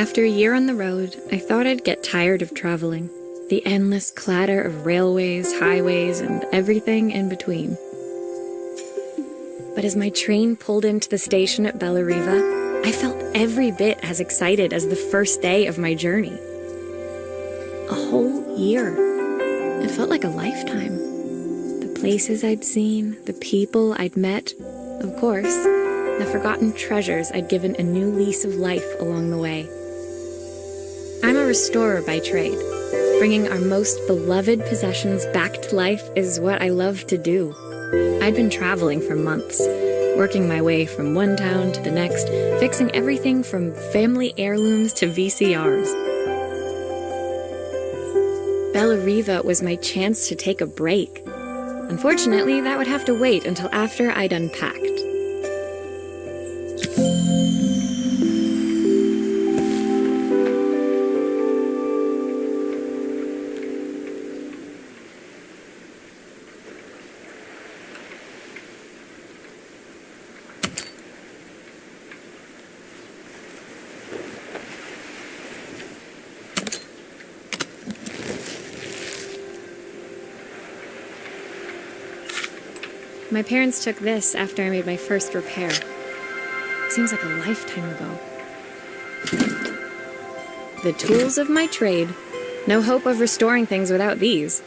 After a year on the road, I thought I'd get tired of traveling. The endless clatter of railways, highways, and everything in between. But as my train pulled into the station at Bellariva, I felt every bit as excited as the first day of my journey. A whole year. It felt like a lifetime. The places I'd seen, the people I'd met, of course, the forgotten treasures I'd given a new lease of life along the way. I'm a restorer by trade. Bringing our most beloved possessions back to life is what I love to do. I'd been traveling for months, working my way from one town to the next, fixing everything from family heirlooms to VCRs. Bellariva was my chance to take a break. Unfortunately, that would have to wait until after I'd unpacked. My parents took this after I made my first repair. Seems like a lifetime ago. The tools of my trade. No hope of restoring things without these.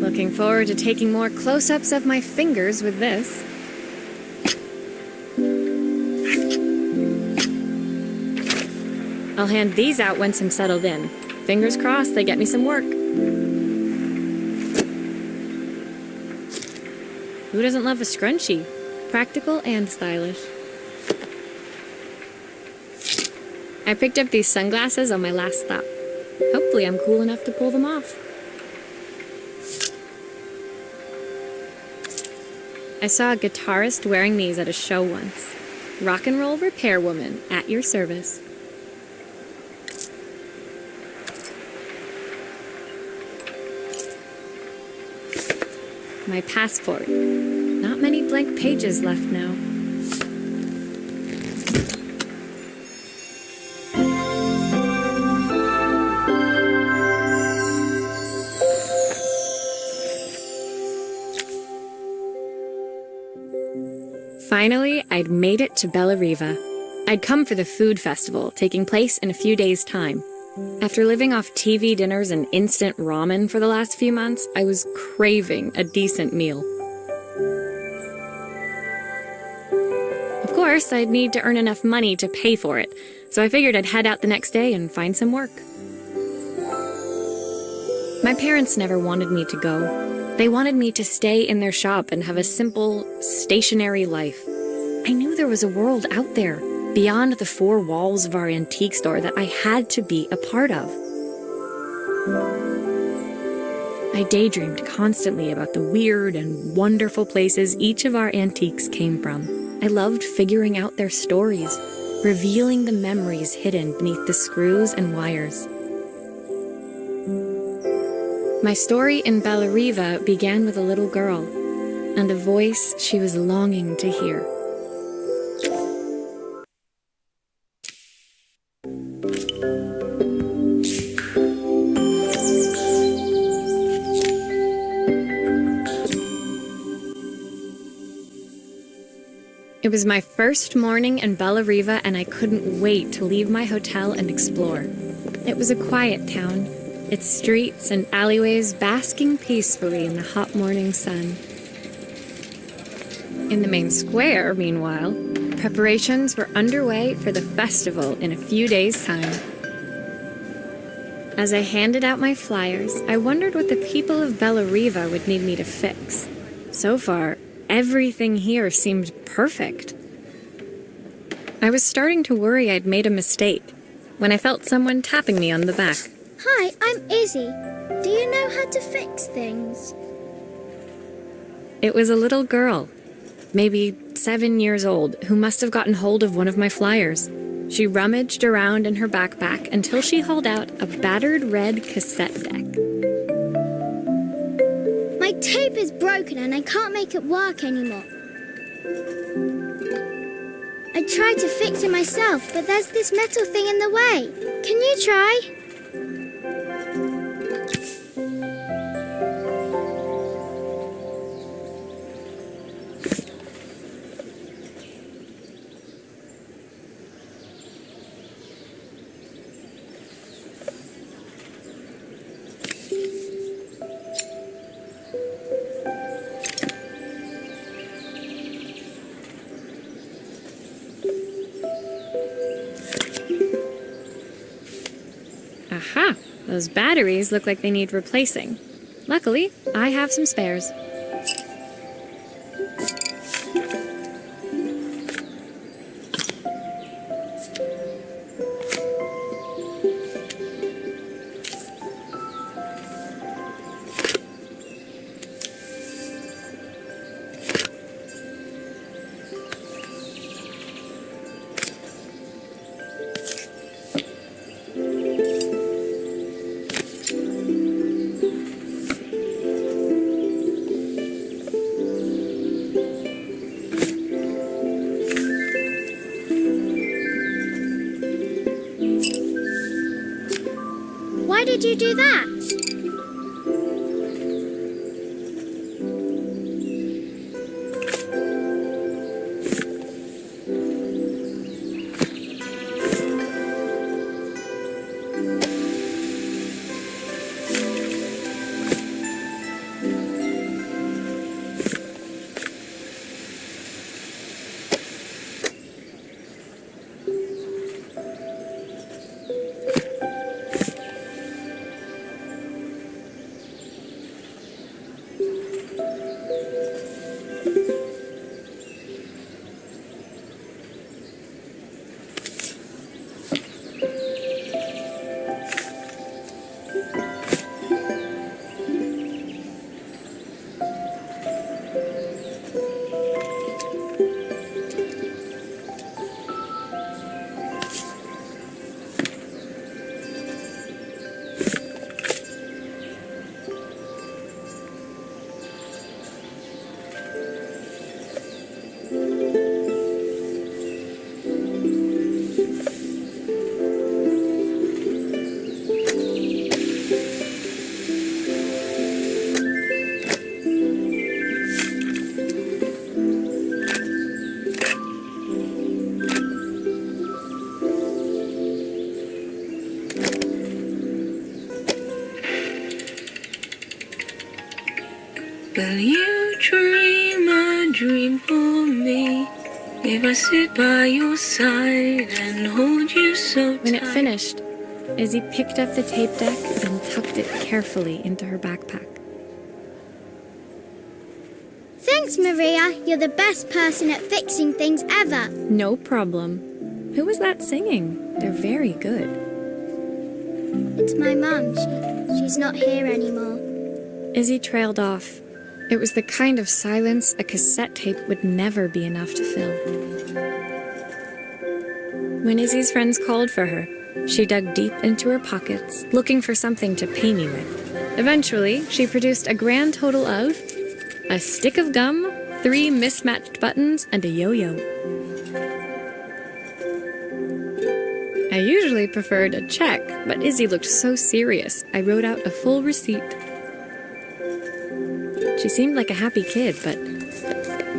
Looking forward to taking more close-ups of my fingers with this. I'll hand these out once I'm settled in. Fingers crossed they get me some work. Who doesn't love a scrunchie? Practical and stylish. I picked up these sunglasses on my last stop. Hopefully I'm cool enough to pull them off. I saw a guitarist wearing these at a show once. Rock and roll repair woman, at your service. My passport. Not many blank pages left now. Finally, I'd made it to Bellariva. I'd come for the food festival, taking place in a few days' time. After living off TV dinners and instant ramen for the last few months, I was craving a decent meal. Of course, I'd need to earn enough money to pay for it, so I figured I'd head out the next day and find some work. My parents never wanted me to go. They wanted me to stay in their shop and have a simple, stationary life. I knew there was a world out there, beyond the four walls of our antique store, that I had to be a part of. I daydreamed constantly about the weird and wonderful places each of our antiques came from. I loved figuring out their stories, revealing the memories hidden beneath the screws and wires. My story in Bellariva began with a little girl, and a voice she was longing to hear. It was my first morning in Bellariva, and I couldn't wait to leave my hotel and explore. It was a quiet town, its streets and alleyways basking peacefully in the hot morning sun. In the main square, meanwhile, preparations were underway for the festival in a few days' time. As I handed out my flyers, I wondered what the people of Bellariva would need me to fix. So far, everything here seemed perfect. I was starting to worry I'd made a mistake when I felt someone tapping me on the back. Hi, I'm Izzy. Do you know how to fix things? It was a little girl, maybe 7 years old, who must have gotten hold of one of my flyers. She rummaged around in her backpack until she hauled out a battered red cassette deck. My tape is broken and I can't make it work anymore. I tried to fix it myself, but there's this metal thing in the way. Can you try? Aha! Those batteries look like they need replacing. Luckily, I have some spares. Why did you do that? Will you dream a dream for me? If I sit by your side and hold you so tight. When it finished, Izzy picked up the tape deck and tucked it carefully into her backpack. Thanks, Maria. You're the best person at fixing things ever. No problem. Who was that singing? They're very good. It's my mum. She's not here anymore. Izzy trailed off. It was the kind of silence a cassette tape would never be enough to fill. When Izzy's friends called for her, she dug deep into her pockets, looking for something to pay me with. Eventually, she produced a grand total of a stick of gum, 3 mismatched buttons, and a yo-yo. I usually preferred a check, but Izzy looked so serious, I wrote out a full receipt. She seemed like a happy kid, but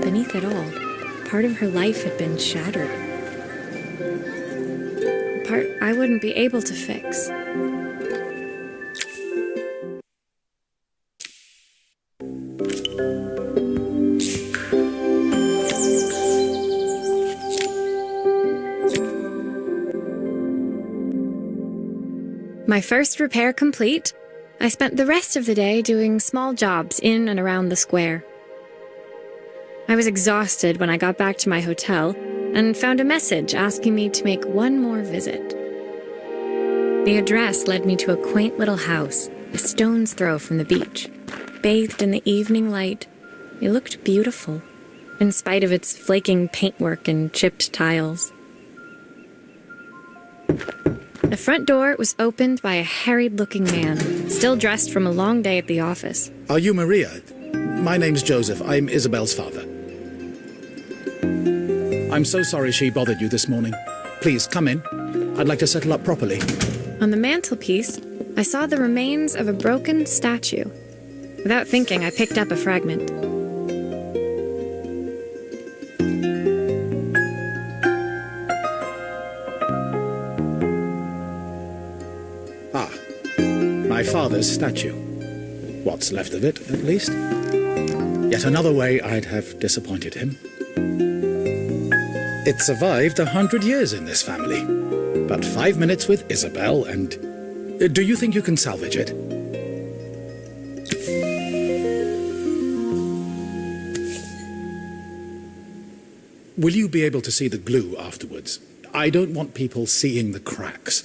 beneath it all, part of her life had been shattered. A part I wouldn't be able to fix. My first repair complete, I spent the rest of the day doing small jobs in and around the square. I was exhausted when I got back to my hotel and found a message asking me to make one more visit. The address led me to a quaint little house, a stone's throw from the beach. Bathed in the evening light, it looked beautiful, in spite of its flaking paintwork and chipped tiles. The front door was opened by a harried-looking man, still dressed from a long day at the office. Are you Maria? My name's Joseph. I'm Isabel's father. I'm so sorry she bothered you this morning. Please, come in. I'd like to settle up properly. On the mantelpiece, I saw the remains of a broken statue. Without thinking, I picked up a fragment. Ah, my father's statue. What's left of it, at least. Yet another way I'd have disappointed him. It survived 100 years in this family. But 5 minutes with Isabel and... Do you think you can salvage it? Will you be able to see the glue afterwards? I don't want people seeing the cracks.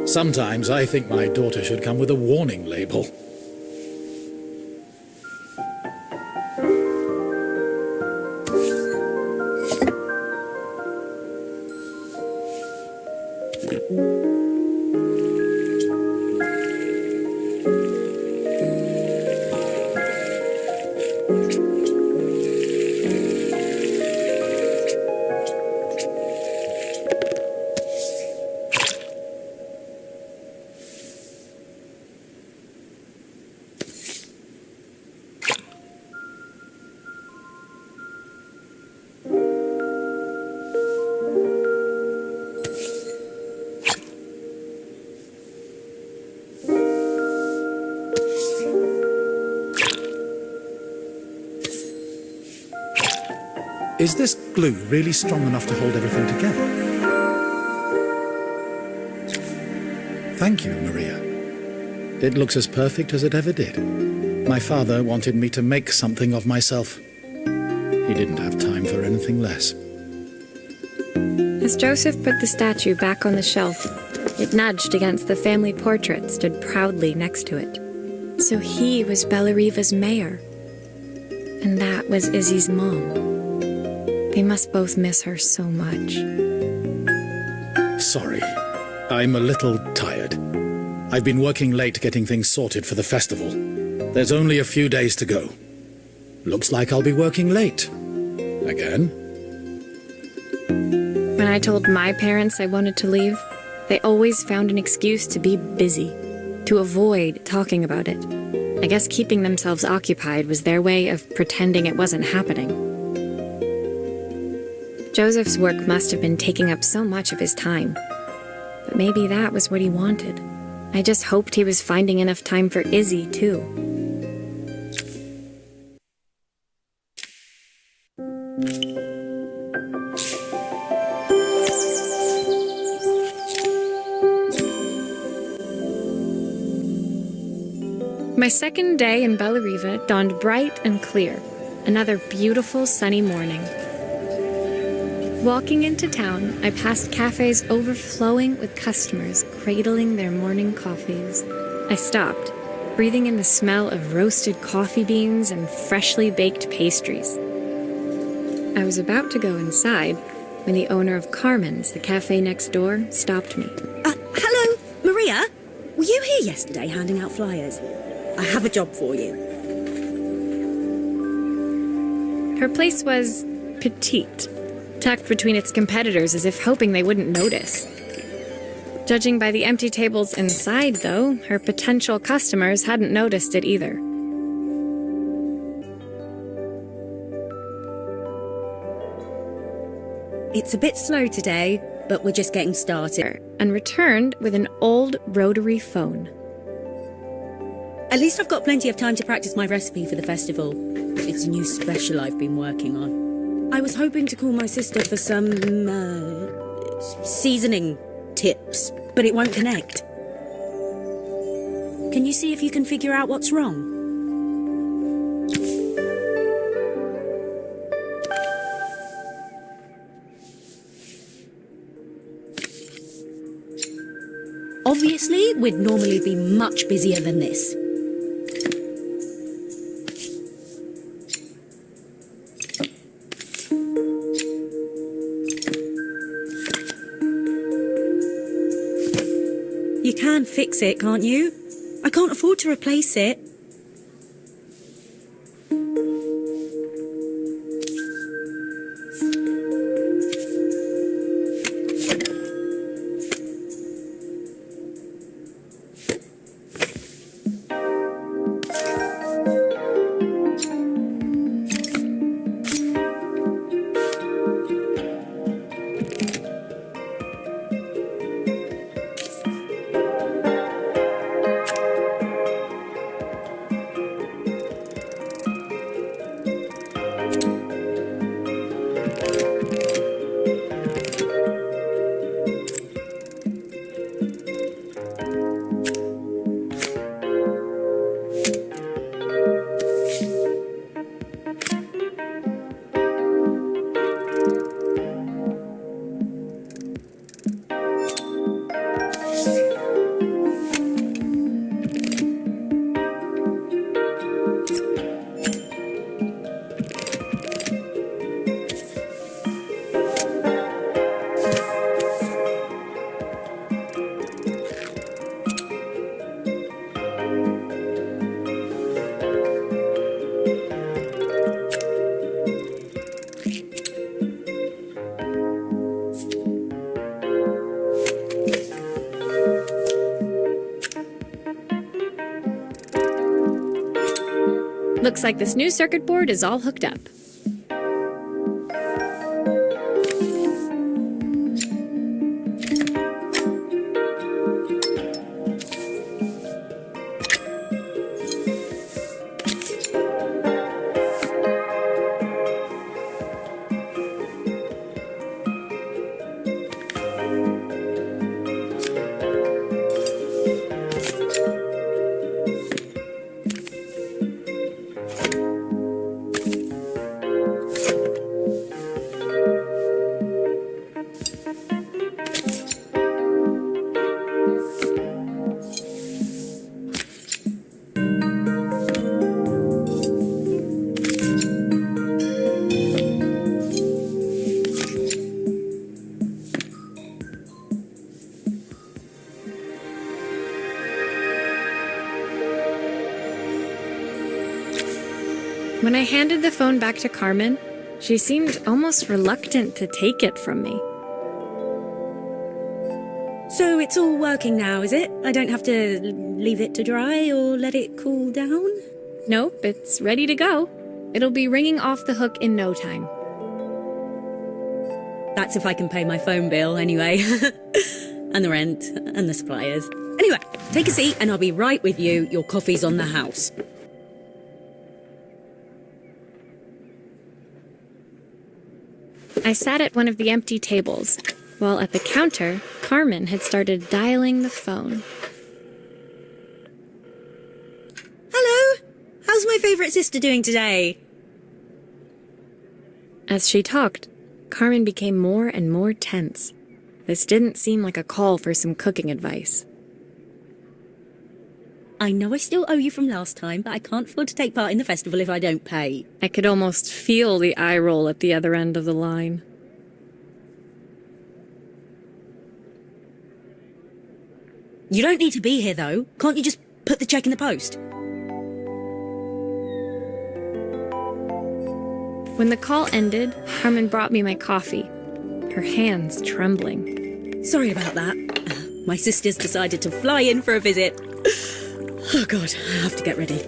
Sometimes I think my daughter should come with a warning label. Is this glue really strong enough to hold everything together? Thank you, Maria. It looks as perfect as it ever did. My father wanted me to make something of myself. He didn't have time for anything less. As Joseph put the statue back on the shelf, it nudged against the family portrait stood proudly next to it. So he was Bellariva's mayor. And that was Izzy's mom. They must both miss her so much. Sorry, I'm a little tired. I've been working late getting things sorted for the festival. There's only a few days to go. Looks like I'll be working late. Again? When I told my parents I wanted to leave, they always found an excuse to be busy, to avoid talking about it. I guess keeping themselves occupied was their way of pretending it wasn't happening. Joseph's work must have been taking up so much of his time. But maybe that was what he wanted. I just hoped he was finding enough time for Izzy, too. My second day in Bellariva dawned bright and clear. Another beautiful sunny morning. Walking into town, I passed cafes overflowing with customers cradling their morning coffees. I stopped, breathing in the smell of roasted coffee beans and freshly baked pastries. I was about to go inside when the owner of Carmen's, the cafe next door, stopped me. Hello, Maria? Were you here yesterday handing out flyers? I have a job for you. Her place was petite, tucked between its competitors as if hoping they wouldn't notice. Judging by the empty tables inside, though, her potential customers hadn't noticed it either. It's a bit slow today, but we're just getting started. And returned with an old rotary phone. At least I've got plenty of time to practice my recipe for the festival. It's a new special I've been working on. I was hoping to call my sister for some, seasoning tips, but it won't connect. Can you see if you can figure out what's wrong? Obviously, we'd normally be much busier than this. You can fix it, can't you? I can't afford to replace it. Looks like this new circuit board is all hooked up. When I handed the phone back to Carmen, she seemed almost reluctant to take it from me. So it's all working now, is it? I don't have to leave it to dry or let it cool down? Nope, it's ready to go. It'll be ringing off the hook in no time. That's if I can pay my phone bill anyway. And the rent and the suppliers. Anyway, take a seat and I'll be right with you. Your coffee's on the house. I sat at one of the empty tables, while at the counter, Carmen had started dialing the phone. Hello? How's my favourite sister doing today? As she talked, Carmen became more and more tense. This didn't seem like a call for some cooking advice. I know I still owe you from last time, but I can't afford to take part in the festival if I don't pay. I could almost feel the eye roll at the other end of the line. You don't need to be here, though. Can't you just put the check in the post? When the call ended, Carmen brought me my coffee, her hands trembling. Sorry about that. My sister's decided to fly in for a visit. Oh, God, I have to get ready.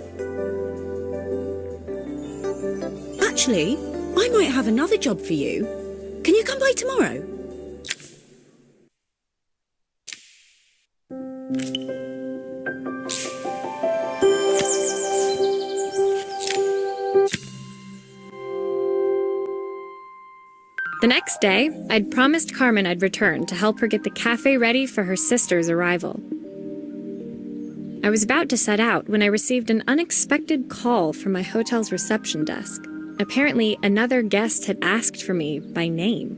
Actually, I might have another job for you. Can you come by tomorrow? The next day, I'd promised Carmen I'd return to help her get the cafe ready for her sister's arrival. I was about to set out when I received an unexpected call from my hotel's reception desk. Apparently, another guest had asked for me by name.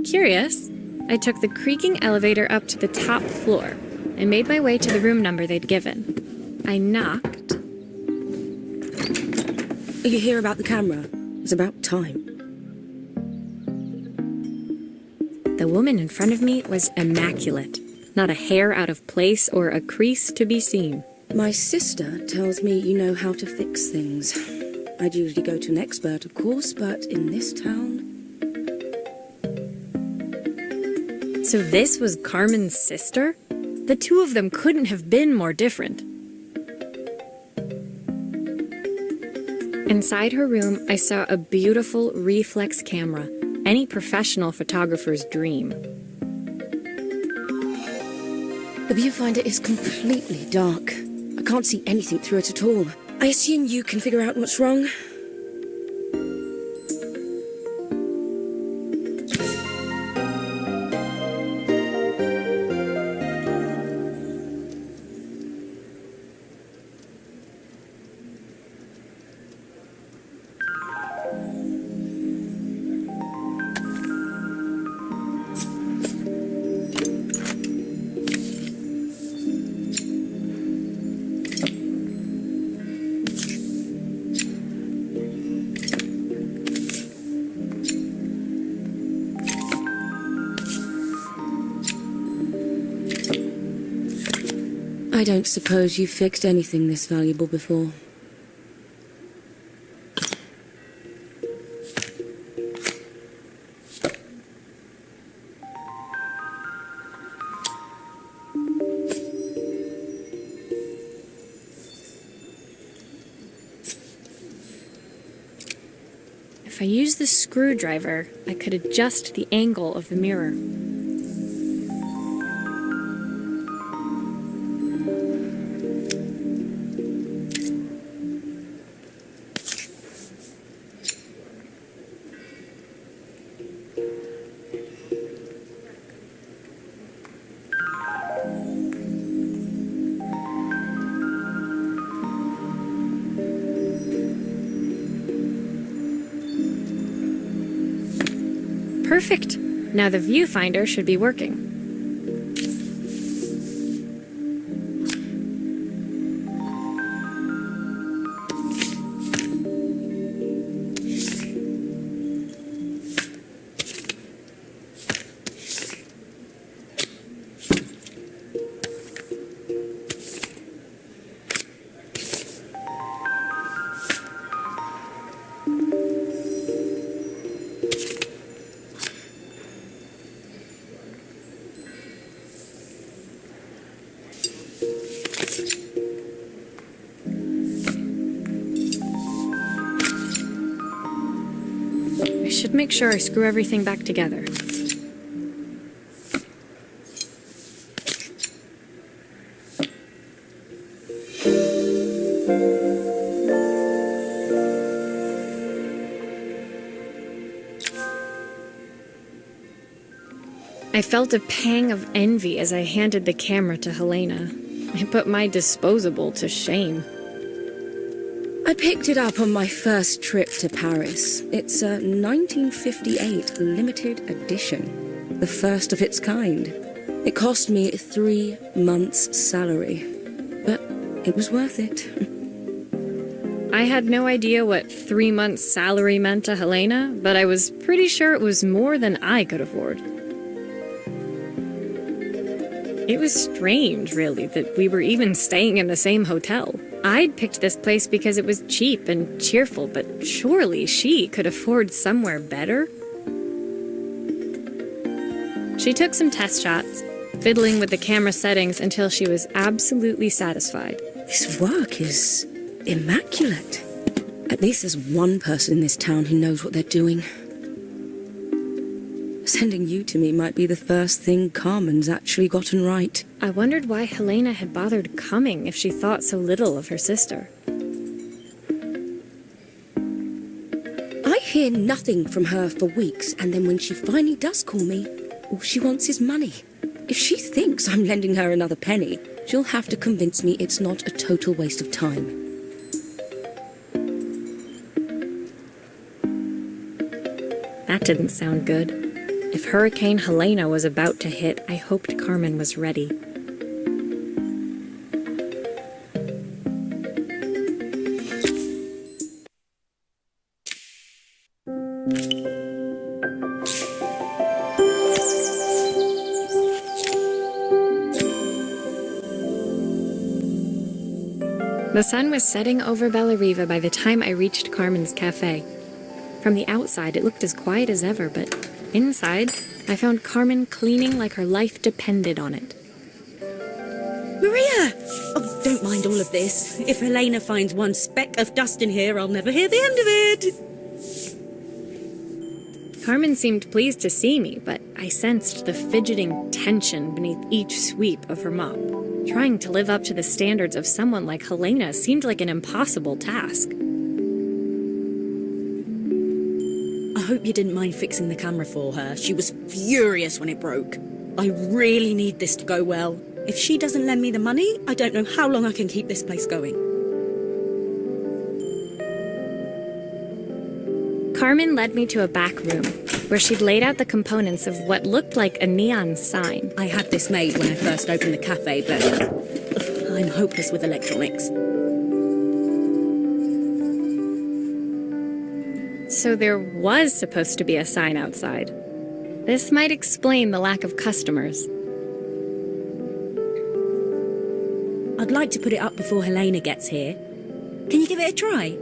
Curious, I took the creaking elevator up to the top floor and made my way to the room number they'd given. I knocked. Are you here about the camera? It's about time. The woman in front of me was immaculate. Not a hair out of place or a crease to be seen. My sister tells me you know how to fix things. I'd usually go to an expert, of course, but in this town... So this was Carmen's sister? The two of them couldn't have been more different. Inside her room, I saw a beautiful reflex camera, any professional photographer's dream. The viewfinder is completely dark. I can't see anything through it at all. I assume you can figure out what's wrong? I don't suppose you've fixed anything this valuable before. If I use the screwdriver, I could adjust the angle of the mirror. Perfect. Now the viewfinder should be working. I should make sure I screw everything back together. I felt a pang of envy as I handed the camera to Helena. I put my disposable to shame. I picked it up on my first trip to Paris. It's a 1958 limited edition, the first of its kind. It cost me 3 months' salary, but it was worth it. I had no idea what 3 months' salary meant to Helena, but I was pretty sure it was more than I could afford. It was strange, really, that we were even staying in the same hotel. I'd picked this place because it was cheap and cheerful, but surely she could afford somewhere better? She took some test shots, fiddling with the camera settings until she was absolutely satisfied. This work is immaculate. At least there's one person in this town who knows what they're doing. Sending you to me might be the first thing Carmen's actually gotten right. I wondered why Helena had bothered coming if she thought so little of her sister. I hear nothing from her for weeks, and then when she finally does call me, all she wants is money. If she thinks I'm lending her another penny, she'll have to convince me it's not a total waste of time. That didn't sound good. If Hurricane Helena was about to hit, I hoped Carmen was ready. The sun was setting over Bellariva by the time I reached Carmen's cafe. From the outside, it looked as quiet as ever, but inside, I found Carmen cleaning like her life depended on it. Maria! Oh, don't mind all of this. If Helena finds one speck of dust in here, I'll never hear the end of it. Carmen seemed pleased to see me, but I sensed the fidgeting tension beneath each sweep of her mop. Trying to live up to the standards of someone like Helena seemed like an impossible task. I hope you didn't mind fixing the camera for her. She was furious when it broke. I really need this to go well. If she doesn't lend me the money, I don't know how long I can keep this place going. Carmen led me to a back room, where she'd laid out the components of what looked like a neon sign. I had this made when I first opened the cafe, but I'm hopeless with electronics. So there was supposed to be a sign outside. This might explain the lack of customers. I'd like to put it up before Helena gets here. Can you give it a try?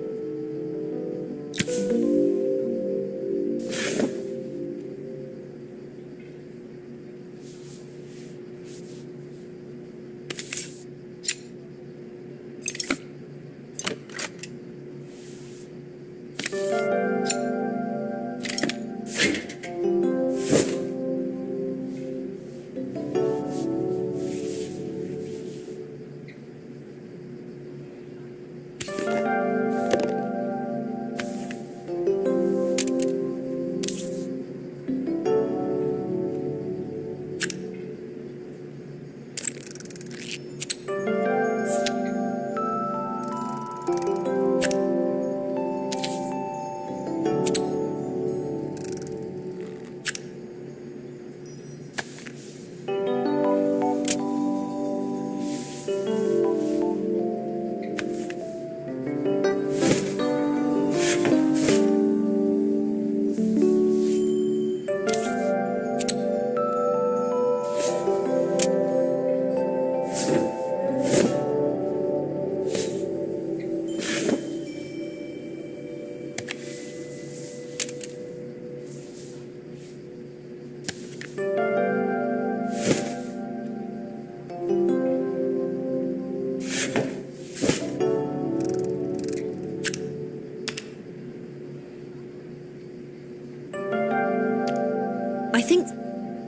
I think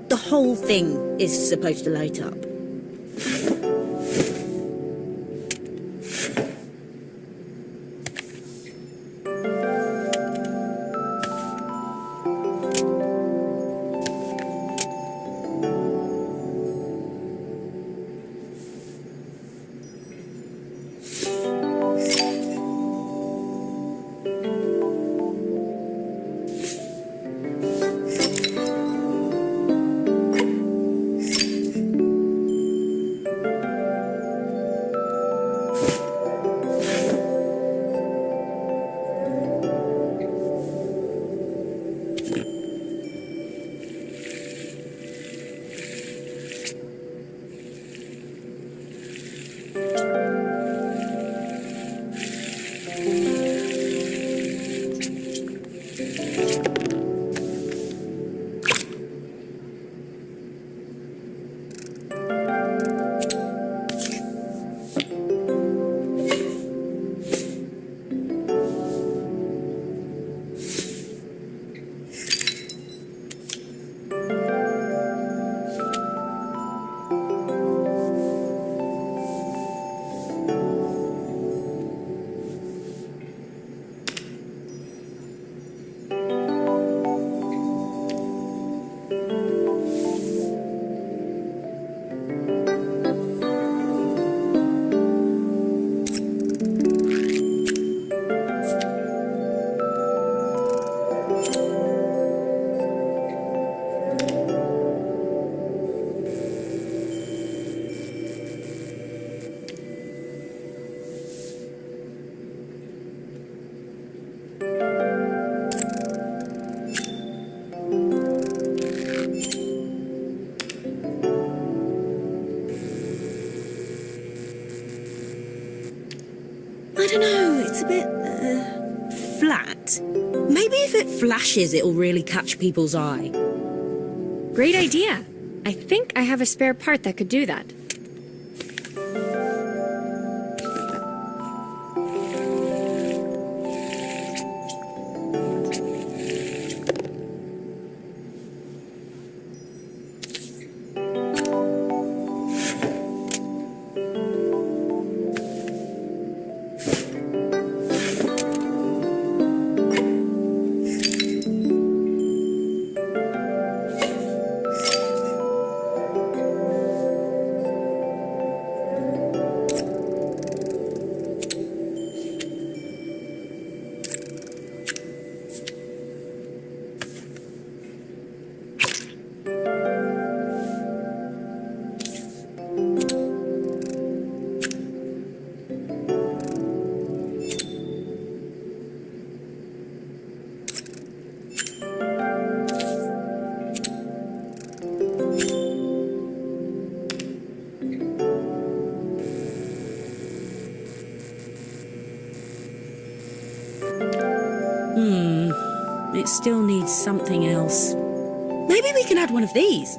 the whole thing is supposed to light up. I don't know, it's a bit, flat. Maybe if it flashes, it'll really catch people's eye. Great idea. I think I have a spare part that could do that. It still needs something else. Maybe we can add one of these.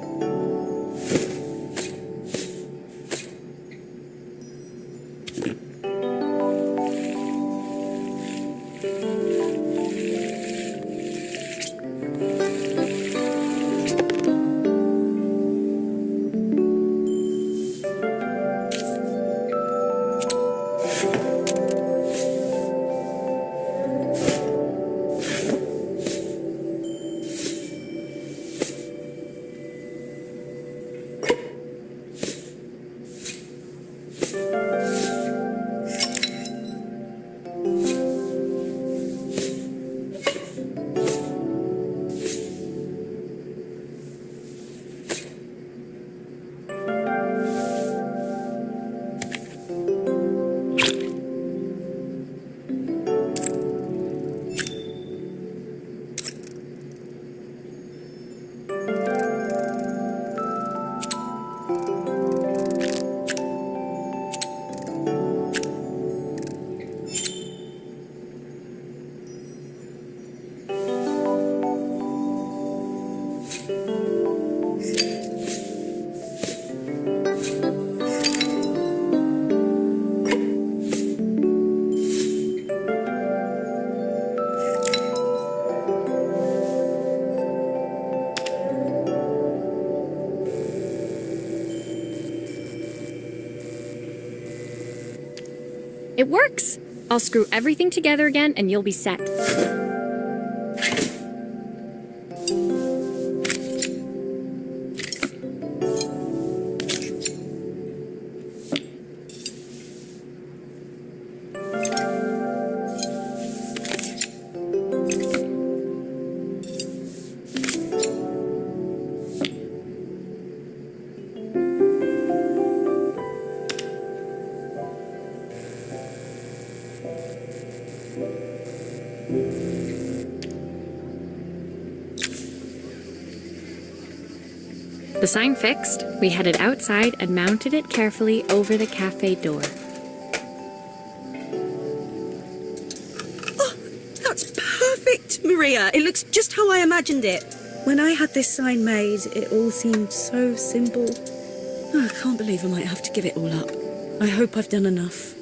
It works! I'll screw everything together again and you'll be set. The sign fixed, we headed outside and mounted it carefully over the cafe door. Oh, that's perfect, Maria. It looks just how I imagined it. When I had this sign made, it all seemed so simple. Oh, I can't believe I might have to give it all up. I hope I've done enough.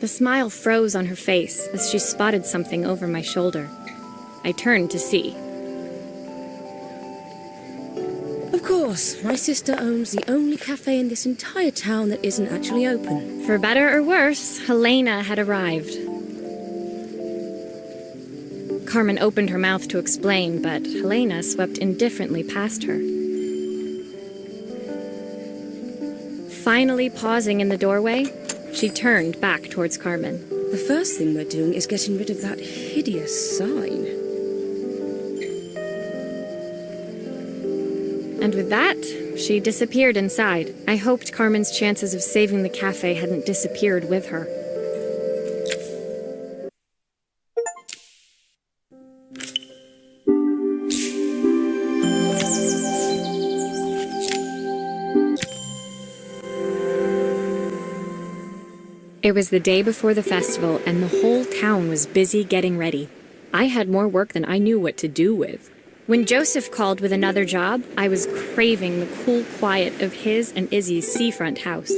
The smile froze on her face as she spotted something over my shoulder. I turned to see. Of course, my sister owns the only cafe in this entire town that isn't actually open. For better or worse, Helena had arrived. Carmen opened her mouth to explain, but Helena swept indifferently past her. Finally pausing in the doorway, she turned back towards Carmen. The first thing we're doing is getting rid of that hideous sign. And with that, she disappeared inside. I hoped Carmen's chances of saving the cafe hadn't disappeared with her. It was the day before the festival, and the whole town was busy getting ready. I had more work than I knew what to do with. When Joseph called with another job, I was craving the cool quiet of his and Izzy's seafront house.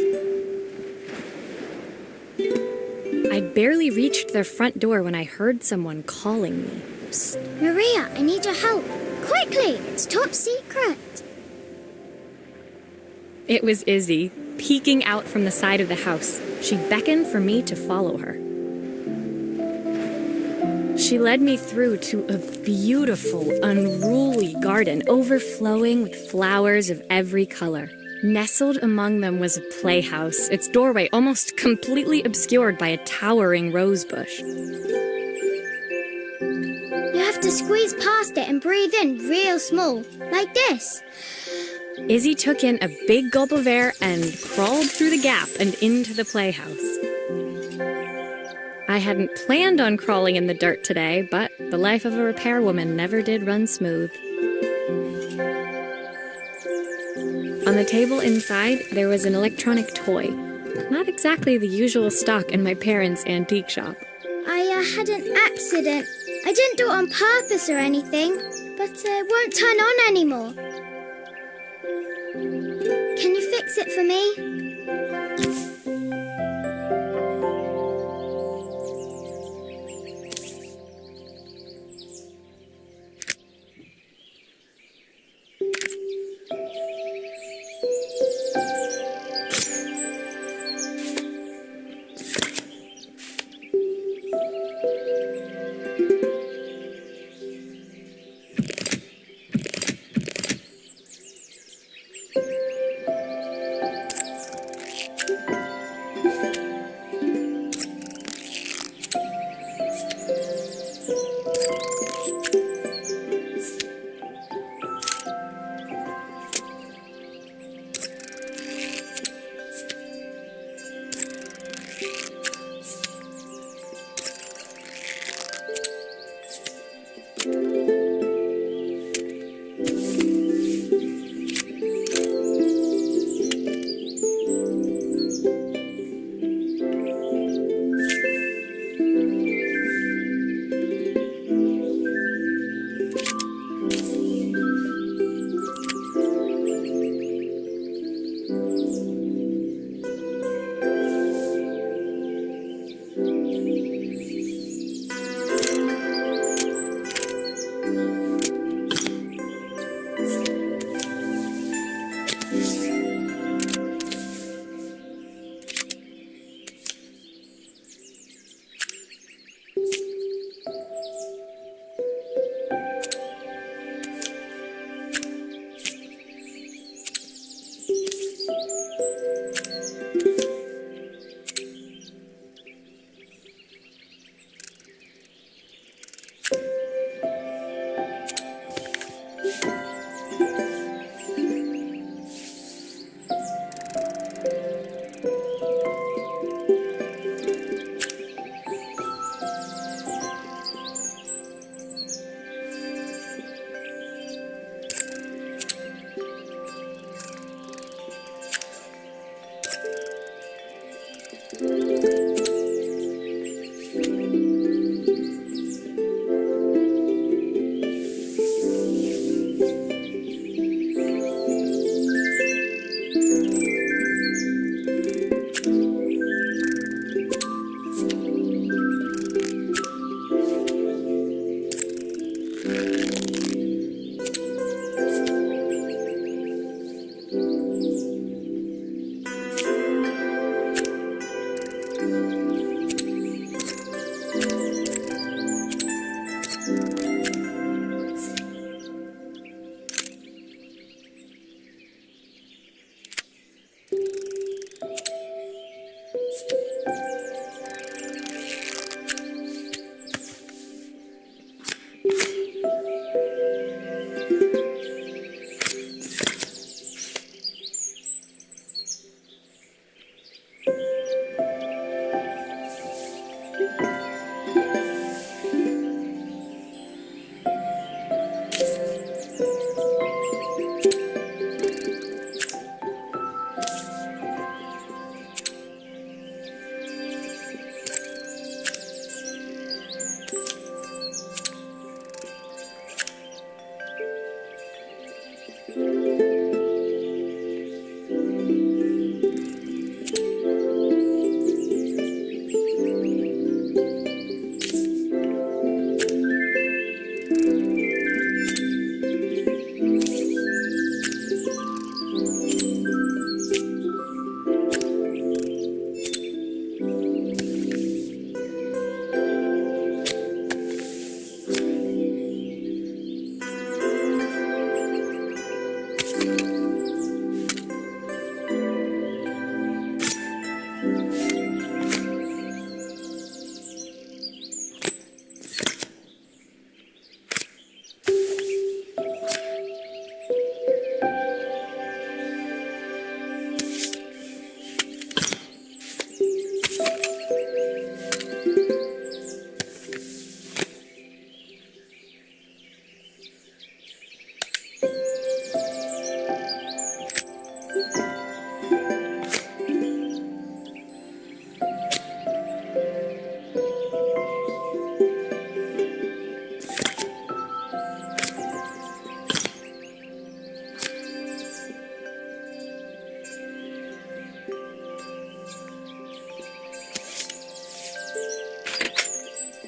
I'd barely reached their front door when I heard someone calling me. Psst, Maria, I need your help. Quickly, it's top secret. It was Izzy, peeking out from the side of the house. She beckoned for me to follow her. She led me through to a beautiful, unruly garden overflowing with flowers of every color. Nestled among them was a playhouse, its doorway almost completely obscured by a towering rose bush. You have to squeeze past it and breathe in real small, like this. Izzy took in a big gulp of air and crawled through the gap and into the playhouse. I hadn't planned on crawling in the dirt today, but the life of a repairwoman never did run smooth. On the table inside, there was an electronic toy. Not exactly the usual stock in my parents' antique shop. I had an accident. I didn't do it on purpose or anything, but it won't turn on anymore. Can you fix it for me?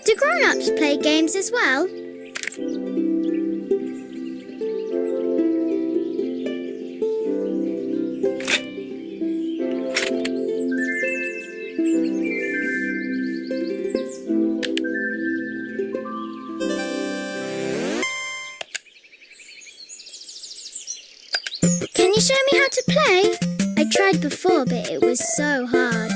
Do grown-ups play games as well? Can you show me how to play? I tried before, but it was so hard.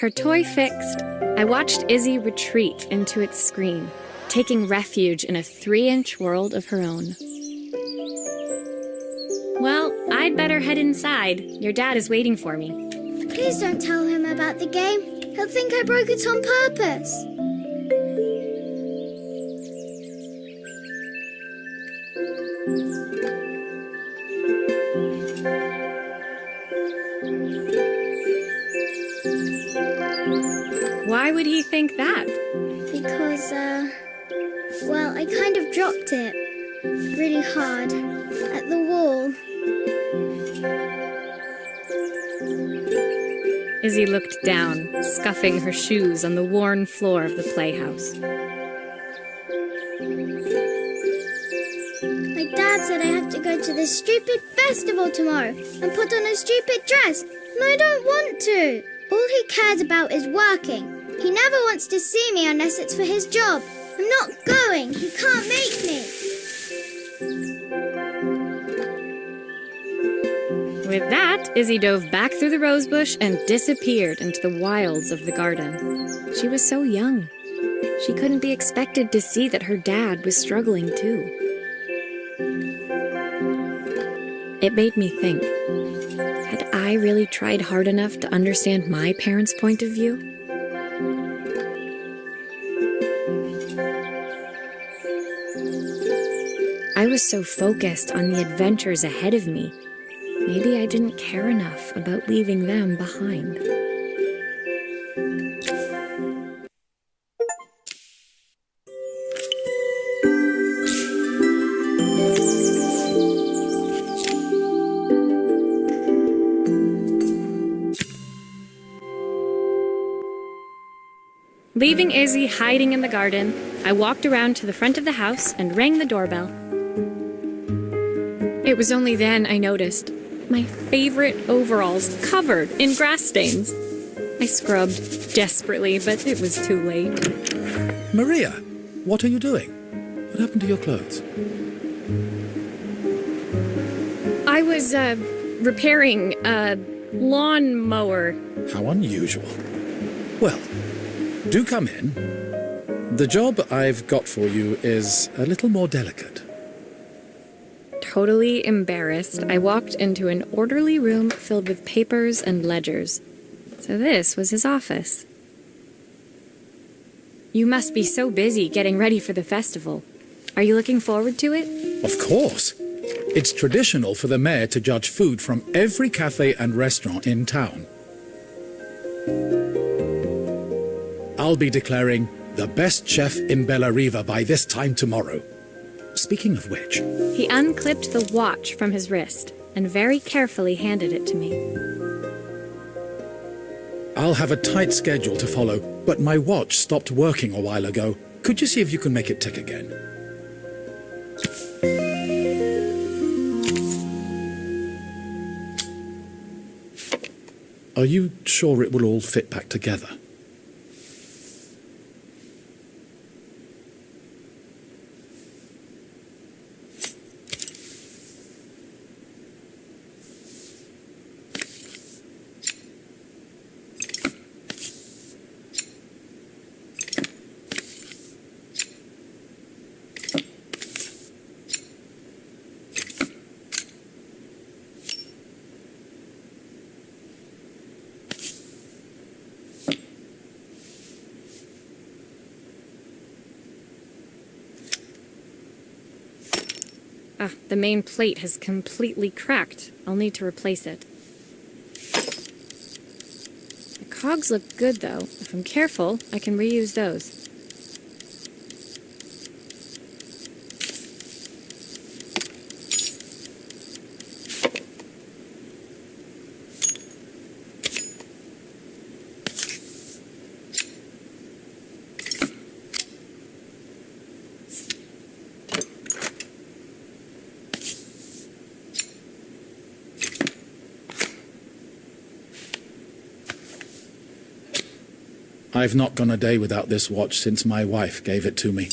Her toy fixed, I watched Izzy retreat into its screen, taking refuge in a 3-inch world of her own. Well, I'd better head inside. Your dad is waiting for me. Please don't tell him about the game. He'll think I broke it on purpose. Why would he think that? Because, well, I kind of dropped it really hard at the wall. Izzy looked down, scuffing her shoes on the worn floor of the playhouse. My dad said I have to go to this stupid festival tomorrow and put on a stupid dress, and I don't want to. All he cares about is working. He never wants to see me unless it's for his job. I'm not going. He can't make me. With that, Izzy dove back through the rosebush and disappeared into the wilds of the garden. She was so young. She couldn't be expected to see that her dad was struggling too. It made me think, had I really tried hard enough to understand my parents' point of view? I was so focused on the adventures ahead of me. Maybe I didn't care enough about leaving them behind. Leaving Izzy hiding in the garden, I walked around to the front of the house and rang the doorbell. It was only then I noticed my favorite overalls covered in grass stains. I scrubbed desperately, but it was too late. Maria, what are you doing? What happened to your clothes? I was, repairing a lawnmower. How unusual. Well, do come in. The job I've got for you is a little more delicate. Totally embarrassed, I walked into an orderly room filled with papers and ledgers. So this was his office. You must be so busy getting ready for the festival. Are you looking forward to it? Of course. It's traditional for the mayor to judge food from every cafe and restaurant in town. I'll be declaring the best chef in Bellariva by this time tomorrow. Speaking of which... He unclipped the watch from his wrist and very carefully handed it to me. I'll have a tight schedule to follow, but my watch stopped working a while ago. Could you see if you can make it tick again? Are you sure it will all fit back together? Ah, the main plate has completely cracked. I'll need to replace it. The cogs look good, though. If I'm careful, I can reuse those. I've not gone a day without this watch since my wife gave it to me.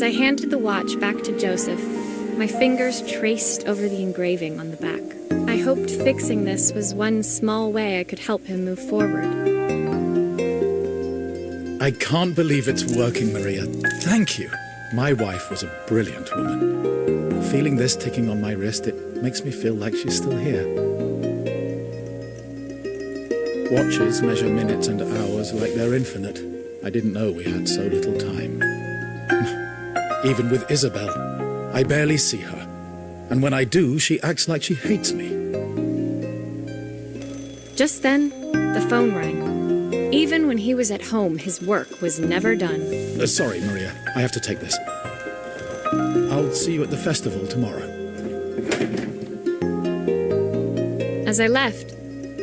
As I handed the watch back to Joseph, my fingers traced over the engraving on the back. I hoped fixing this was one small way I could help him move forward. I can't believe it's working, Maria. Thank you. My wife was a brilliant woman. Feeling this ticking on my wrist, it makes me feel like she's still here. Watches measure minutes and hours like they're infinite. I didn't know we had so little time. Even with Isabel, I barely see her. And when I do, she acts like she hates me. Just then, the phone rang. Even when he was at home, his work was never done. Sorry, Maria. I have to take this. I'll see you at the festival tomorrow. As I left,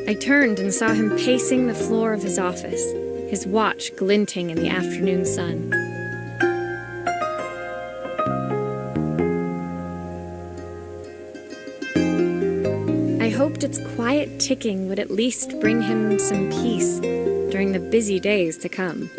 I turned and saw him pacing the floor of his office, his watch glinting in the afternoon sun. I hoped its quiet ticking would at least bring him some peace during the busy days to come.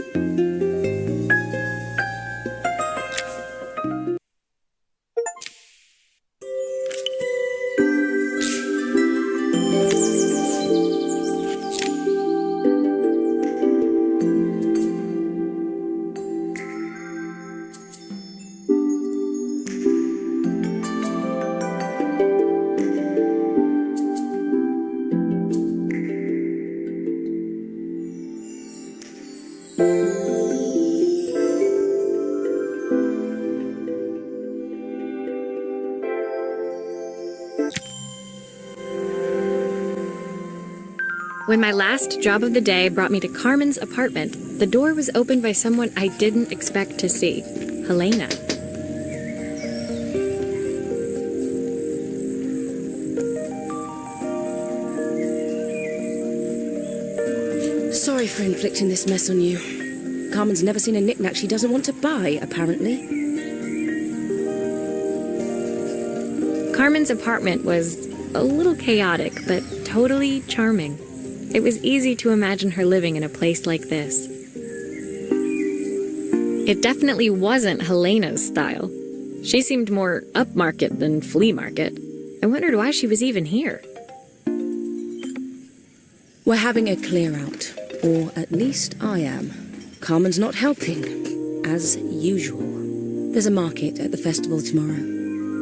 When my last job of the day brought me to Carmen's apartment, the door was opened by someone I didn't expect to see, Helena. Sorry for inflicting this mess on you. Carmen's never seen a knick-knack she doesn't want to buy, apparently. Carmen's apartment was a little chaotic, but totally charming. It was easy to imagine her living in a place like this. It definitely wasn't Helena's style. She seemed more upmarket than flea market. I wondered why she was even here. We're having a clear-out, or at least I am. Carmen's not helping, as usual. There's a market at the festival tomorrow.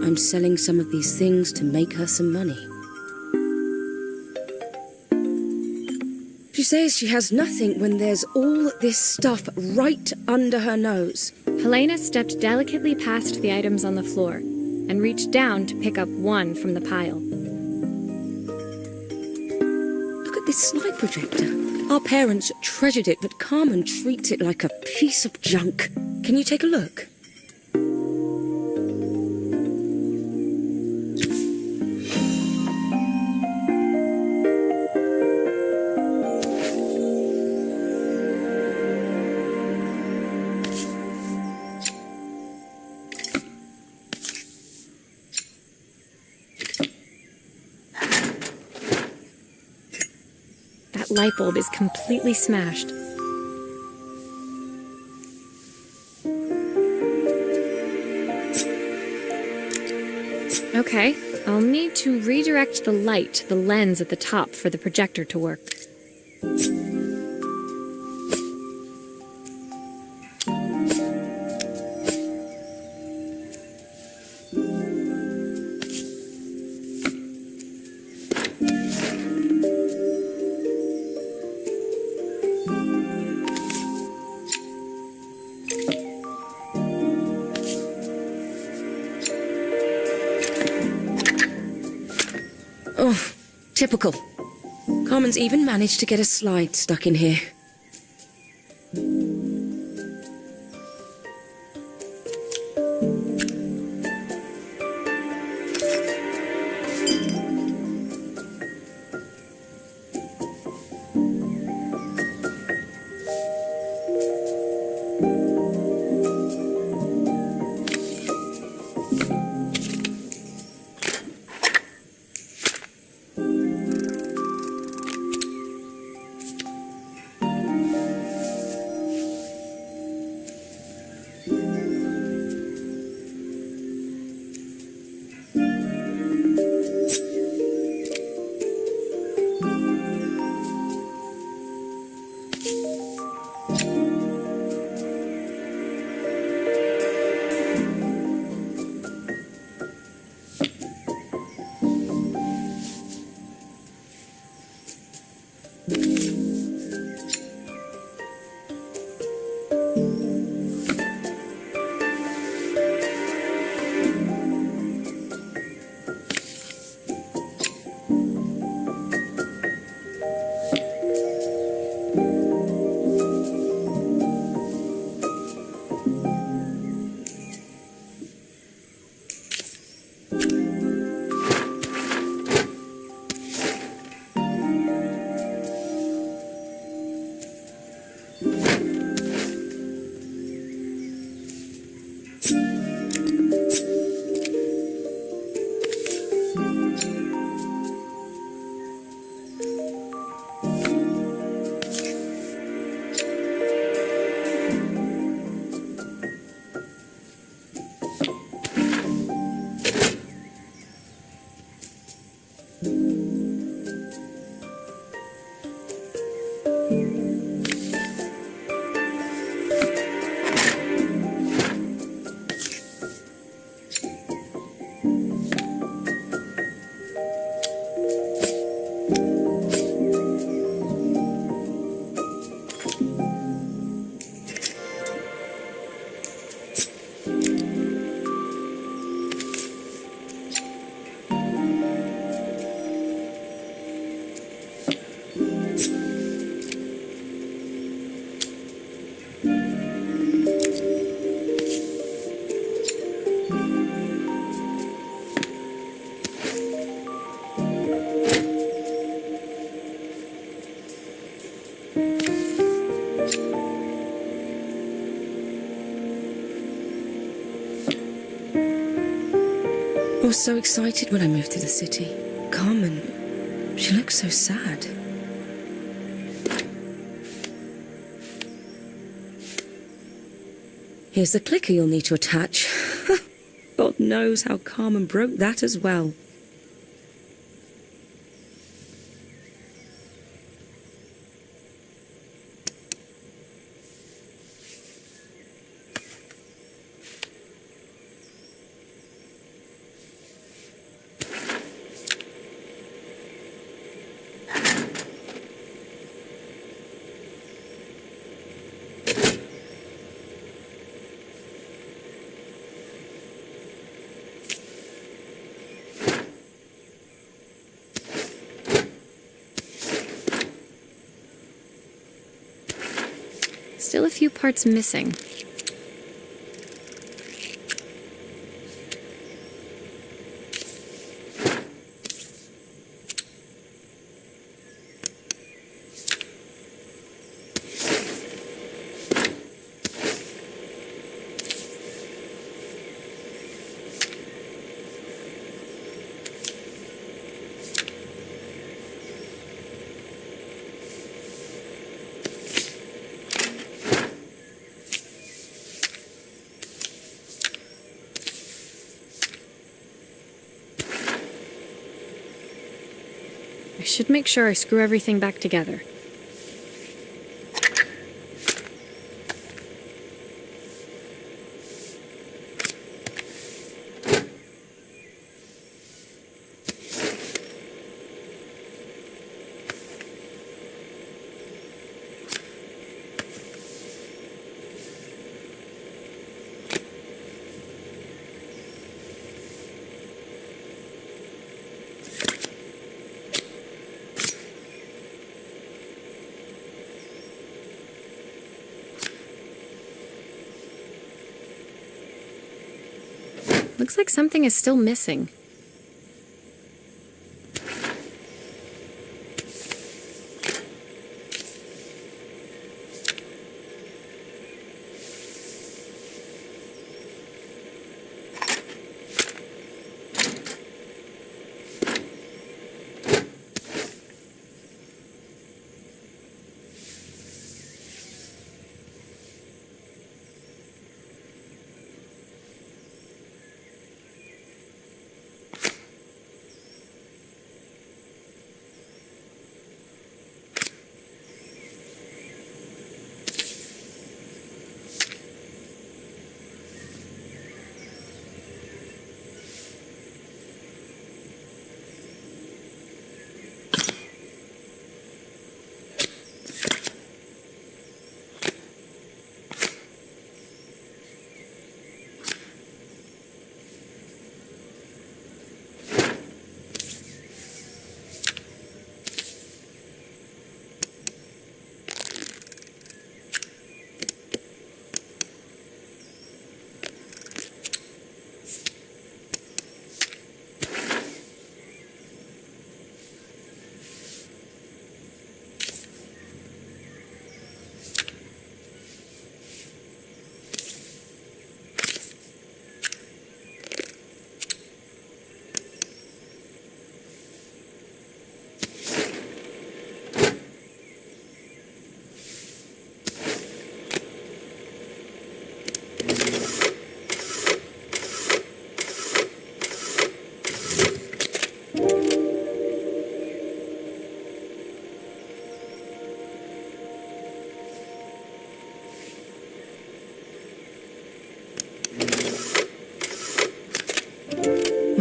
I'm selling some of these things to make her some money. She says she has nothing when there's all this stuff right under her nose. Helena stepped delicately past the items on the floor and reached down to pick up one from the pile. Look at this slide projector. Our parents treasured it, but Carmen treats it like a piece of junk. Can you take a look? That light bulb is completely smashed. Okay, I'll need to redirect the light to the lens at the top for the projector to work. Oh, typical. Carmen's even managed to get a slide stuck in here. I was so excited when I moved to the city. Carmen, she looks so sad. Here's the clicker you'll need to attach. God knows how Carmen broke that as well. Still a few parts missing. I should make sure I screw everything back together. Looks like something is still missing.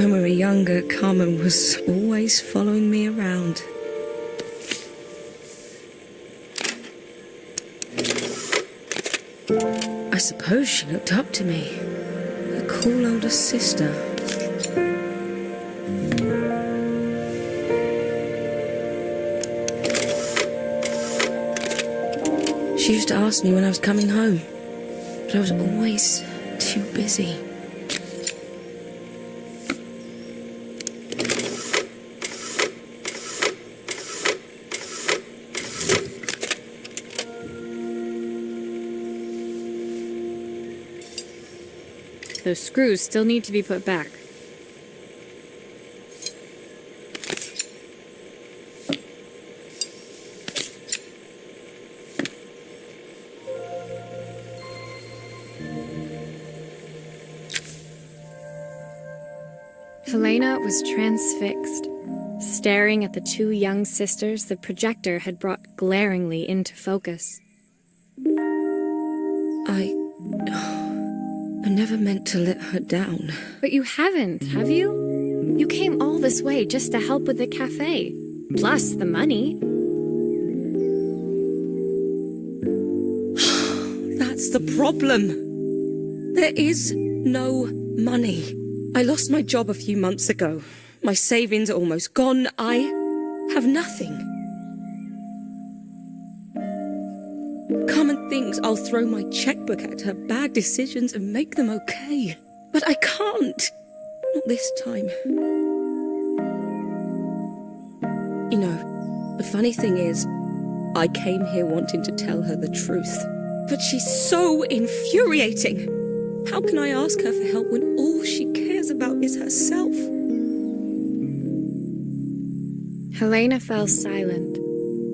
When we were younger, Carmen was always following me around. I suppose she looked up to me. A cool older sister. She used to ask me when I was coming home, but I was always too busy. Those screws still need to be put back. Helena was transfixed, staring at the two young sisters the projector had brought glaringly into focus. I never meant to let her down. But you haven't, have you? You came all this way just to help with the cafe, plus the money. That's the problem. There is no money. I lost my job a few months ago. My savings are almost gone. I have nothing. Carmen thinks I'll throw my checkbook at her bad decisions and make them okay. But I can't. Not this time. You know, the funny thing is, I came here wanting to tell her the truth. But she's so infuriating. How can I ask her for help when all she cares about is herself? Helena fell silent,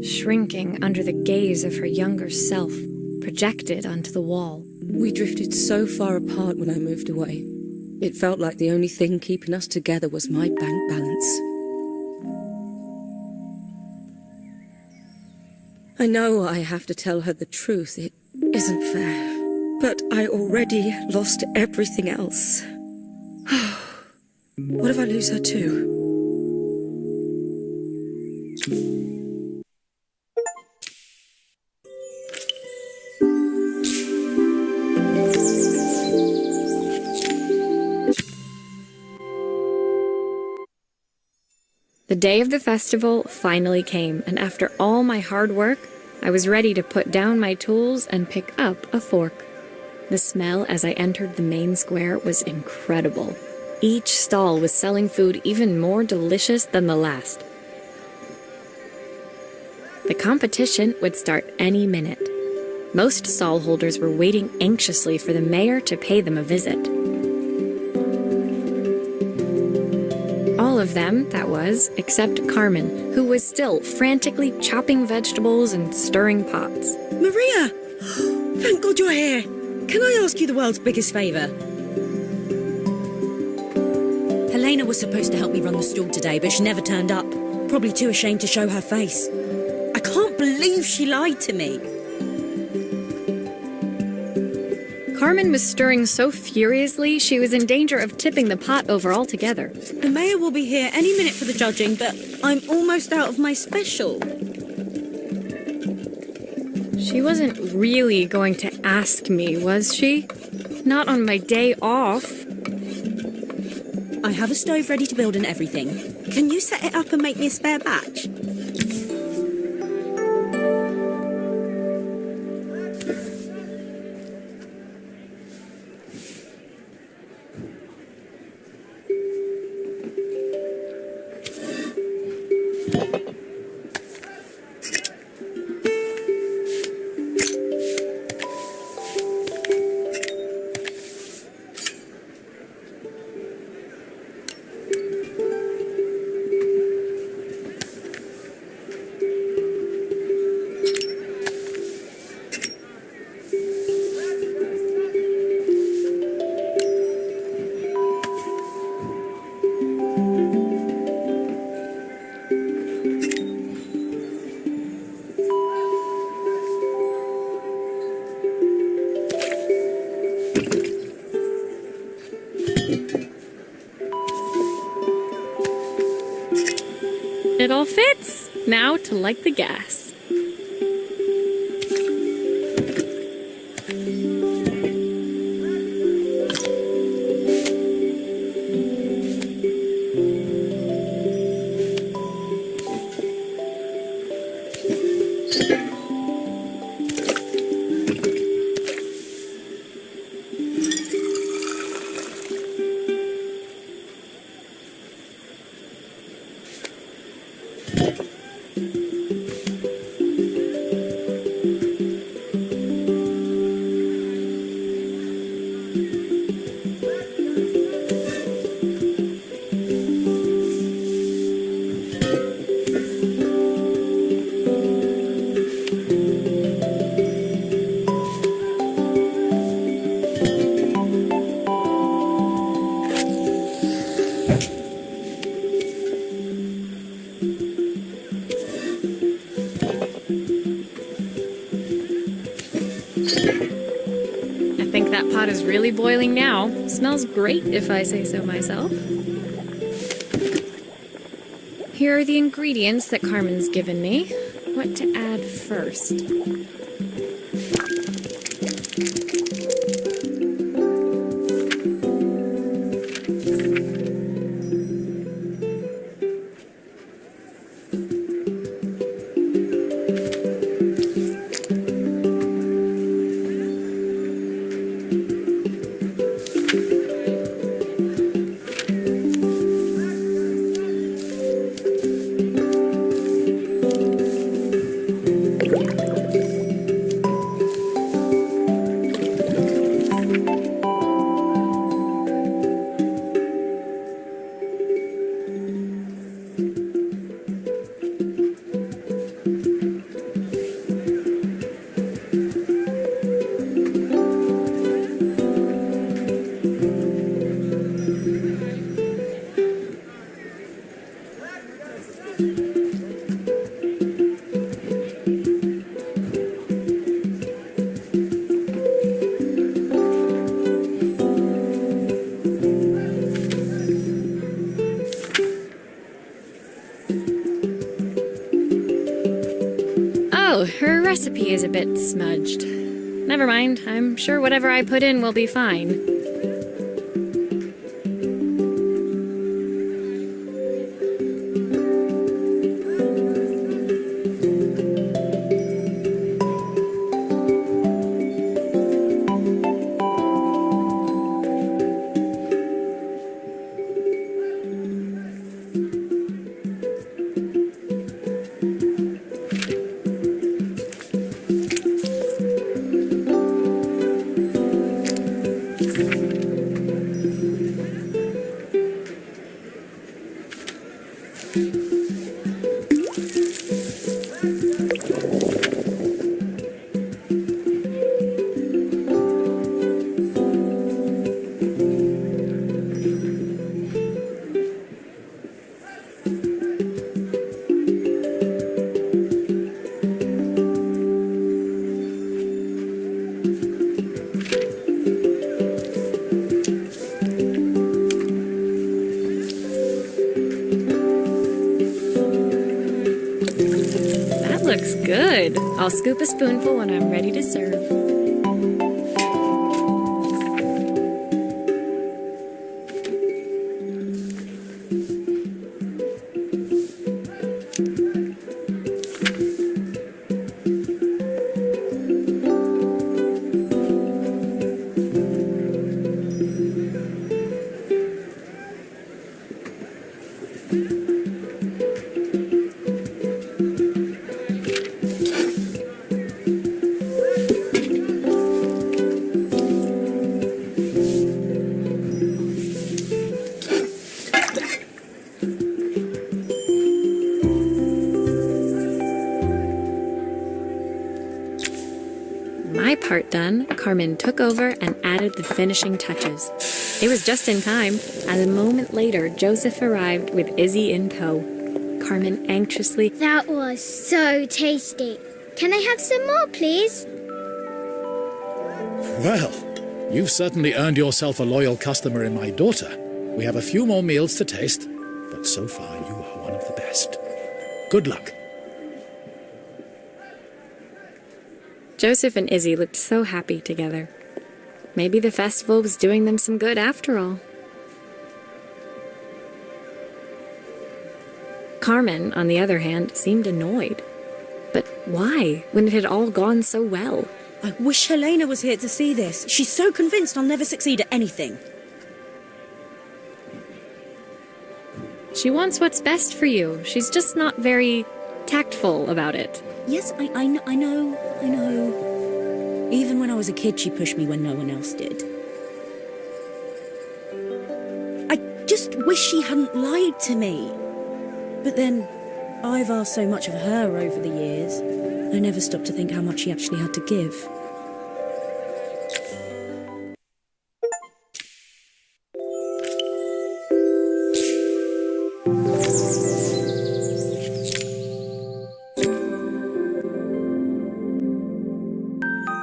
shrinking under the gaze of her younger self, projected onto the wall. We drifted so far apart when I moved away. It felt like the only thing keeping us together was my bank balance. I know I have to tell her the truth. It isn't fair. But I already lost everything else. What if I lose her too? The day of the festival finally came, and after all my hard work, I was ready to put down my tools and pick up a fork. The smell as I entered the main square was incredible. Each stall was selling food even more delicious than the last. The competition would start any minute. Most stall holders were waiting anxiously for the mayor to pay them a visit. All of them, that was, except Carmen, who was still frantically chopping vegetables and stirring pots. Maria! Thank God you're here. Can I ask you the world's biggest favour? Helena was supposed to help me run the stall today, but she never turned up. Probably too ashamed to show her face. I can't believe she lied to me. Carmen was stirring so furiously she was in danger of tipping the pot over altogether. The mayor will be here any minute for the judging, but I'm almost out of my special. She wasn't really going to ask me, was she? Not on my day off. I have a stove ready to build and everything. Can you set it up and make me a spare batch? it all fits. Now to light the gas. I think that pot is really boiling now. Smells great if I say so myself. Here are the ingredients that Carmen's given me. What to add first? Oh, her recipe is a bit smudged. Never mind, I'm sure whatever I put in will be fine. Looks good. I'll scoop a spoonful when I'm ready to serve. My part done, Carmen took over and added the finishing touches. It was just in time, as a moment later, Joseph arrived with Izzy in tow. Carmen anxiously, That was so tasty. Can I have some more, please? Well, you've certainly earned yourself a loyal customer in my daughter. We have a few more meals to taste, but so far you are one of the best. Good luck. Joseph and Izzy looked so happy together. Maybe the festival was doing them some good after all. Carmen, on the other hand, seemed annoyed. But why, when it had all gone so well? I wish Helena was here to see this. She's so convinced I'll never succeed at anything. She wants what's best for you. She's just not very tactful about it. Yes, I know. Even when I was a kid, she pushed me when no one else did. I just wish she hadn't lied to me. But then, I've asked so much of her over the years. I never stopped to think how much she actually had to give.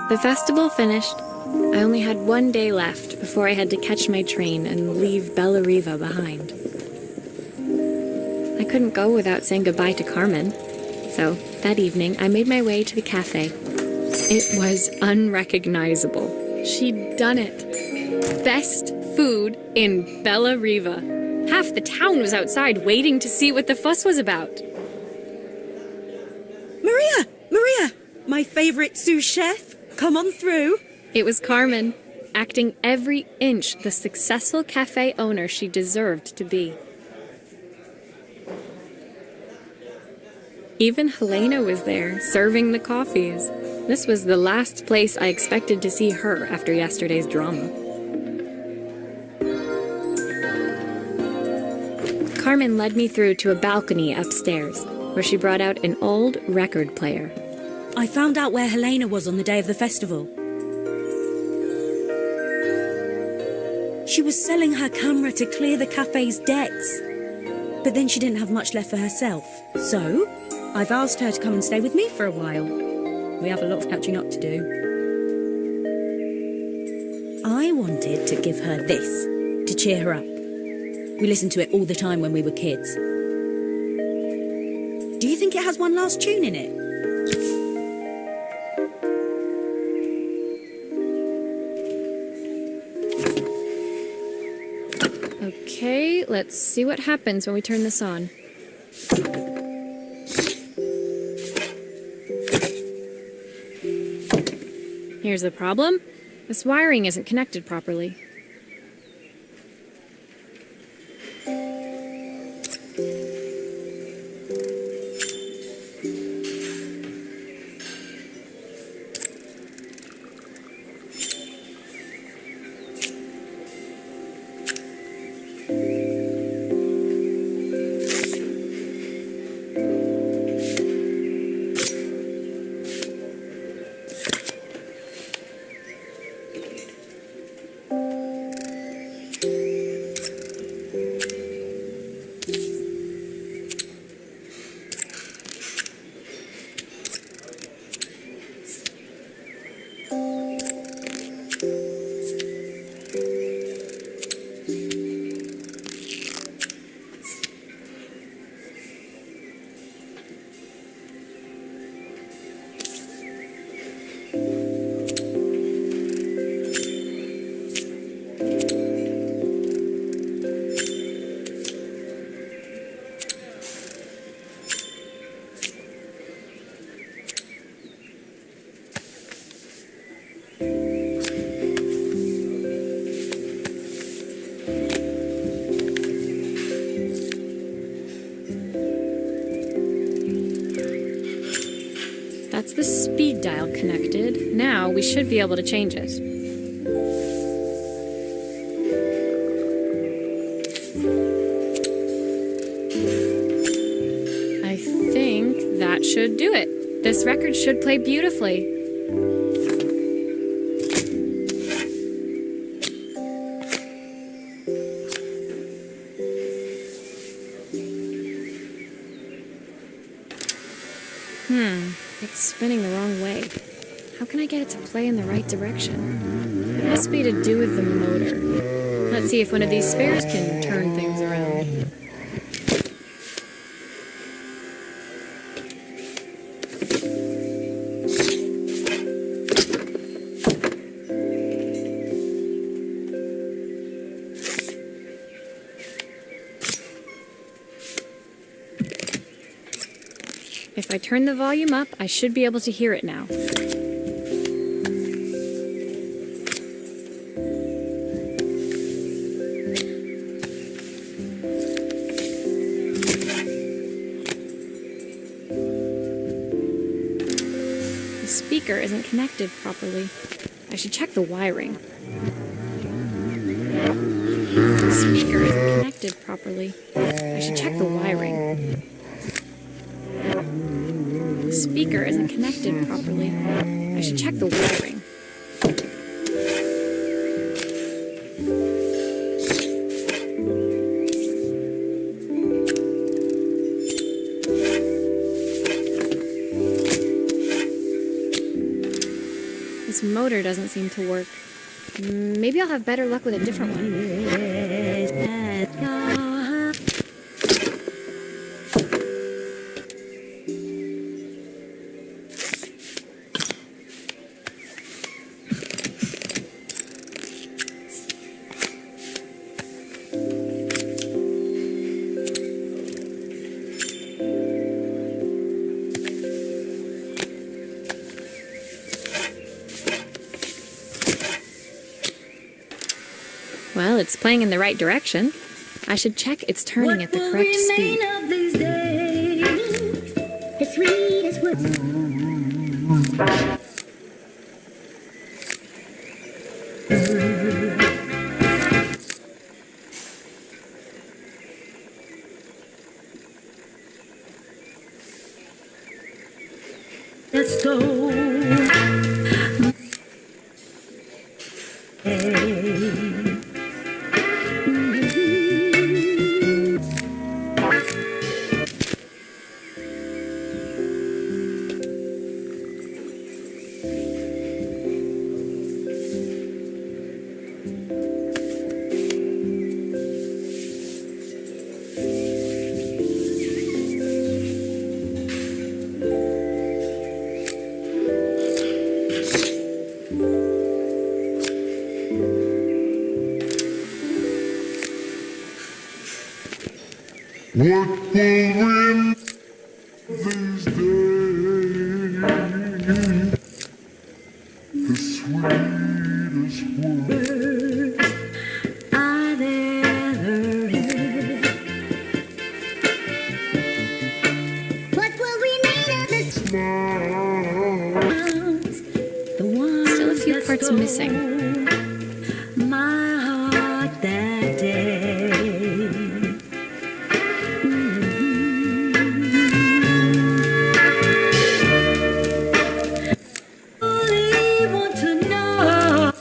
The festival finished. I only had one day left before I had to catch my train and leave Bellariva behind. I couldn't go without saying goodbye to Carmen. So, that evening, I made my way to the cafe. It was unrecognizable. She'd done it. Best food in Bellariva. Half the town was outside waiting to see what the fuss was about. Maria! My favorite sous chef! Come on through. It was Carmen, acting every inch the successful cafe owner she deserved to be. Even Helena was there, serving the coffees. This was the last place I expected to see her after yesterday's drama. Carmen led me through to a balcony upstairs, where she brought out an old record player. I found out where Helena was on the day of the festival. She was selling her camera to clear the cafe's debts. But then she didn't have much left for herself. So, I've asked her to come and stay with me for a while. We have a lot of catching up to do. I wanted to give her this, to cheer her up. We listened to it all the time when we were kids. Do you think it has one last tune in it? Okay, let's see what happens when we turn this on. Here's the problem. This wiring isn't connected properly. That's the speed dial connected. Now we should be able to change it. I think that should do it. This record should play beautifully. It's spinning the wrong way. How can I get it to play in the right direction? It must be to do with the motor. Let's see if one of these spares can turn things around. I turn the volume up, I should be able to hear it now. The speaker isn't connected properly. I should check the wiring. The speaker isn't connected properly. I should check the wiring. The speaker isn't connected properly. I should check the wiring. This motor doesn't seem to work. Maybe I'll have better luck with a different one. Well, it's playing in the right direction. I should check it's turning at the correct speed. Let's go. What will win these days? The sweetest word I've ever heard. What will remain of this? The one Still a few parts missing. My heart that day. Only want to know.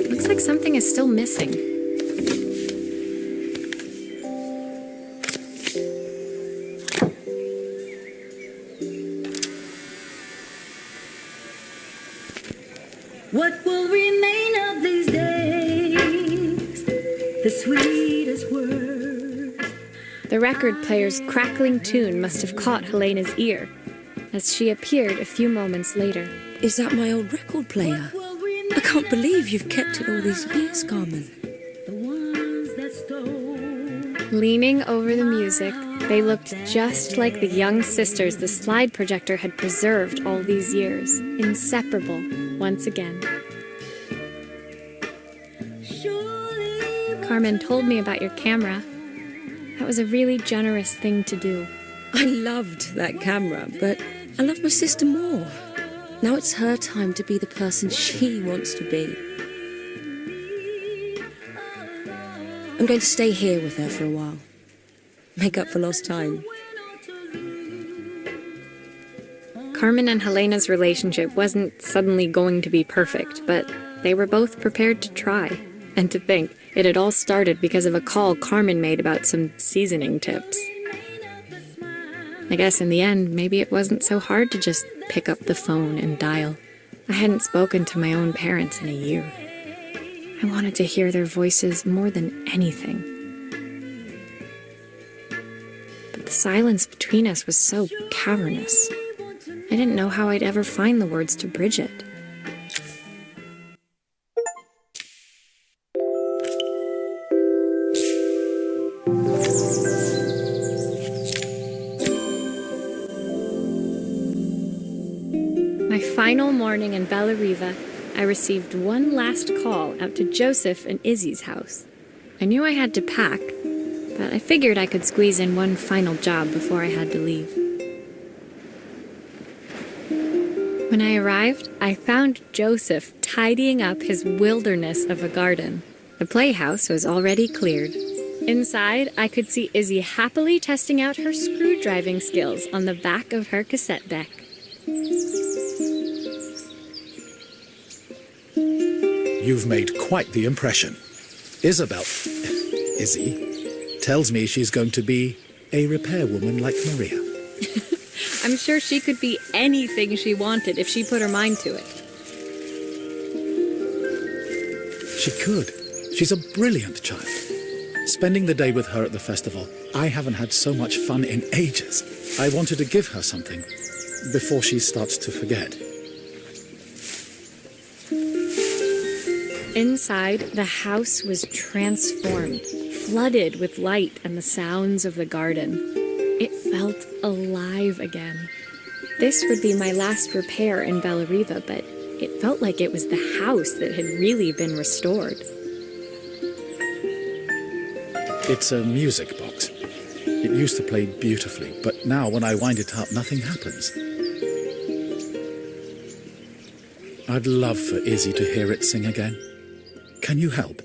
Looks like something is still missing. What will remain of these days? The sweetest word. The record player's crackling tune must have caught Helena's ear, as she appeared a few moments later. Is that my old record player? I can't believe you've kept it all these years, Carmen. The ones that stole. Leaning over the music, They looked just like the young sisters the slide projector had preserved all these years, inseparable once again. Carmen told me about your camera. That was a really generous thing to do. I loved that camera, but I love my sister more. Now it's her time to be the person she wants to be. I'm going to stay here with her for a while. Make up for lost time. Carmen and Helena's relationship wasn't suddenly going to be perfect, but they were both prepared to try. And to think, it had all started because of a call Carmen made about some seasoning tips. I guess in the end, maybe it wasn't so hard to just pick up the phone and dial. I hadn't spoken to my own parents in a year. I wanted to hear their voices more than anything. But the silence between us was so cavernous. I didn't know how I'd ever find the words to bridge it. My final morning in Bellariva, I received one last call out to Joseph and Izzy's house. I knew I had to pack, but I figured I could squeeze in one final job before I had to leave. When I arrived, I found Joseph tidying up his wilderness of a garden. The playhouse was already cleared. Inside, I could see Izzy happily testing out her screw-driving skills on the back of her cassette deck. You've made quite the impression. Izzy, tells me she's going to be a repairwoman like Maria. I'm sure she could be anything she wanted if she put her mind to it. She could. She's a brilliant child. Spending the day with her at the festival, I haven't had so much fun in ages. I wanted to give her something before she starts to forget. Inside, the house was transformed, flooded with light and the sounds of the garden. It felt alive again. This would be my last repair in Bellariva, but it felt like it was the house that had really been restored. It's a music box. It used to play beautifully, but now when I wind it up, nothing happens. I'd love for Izzy to hear it sing again. Can you help?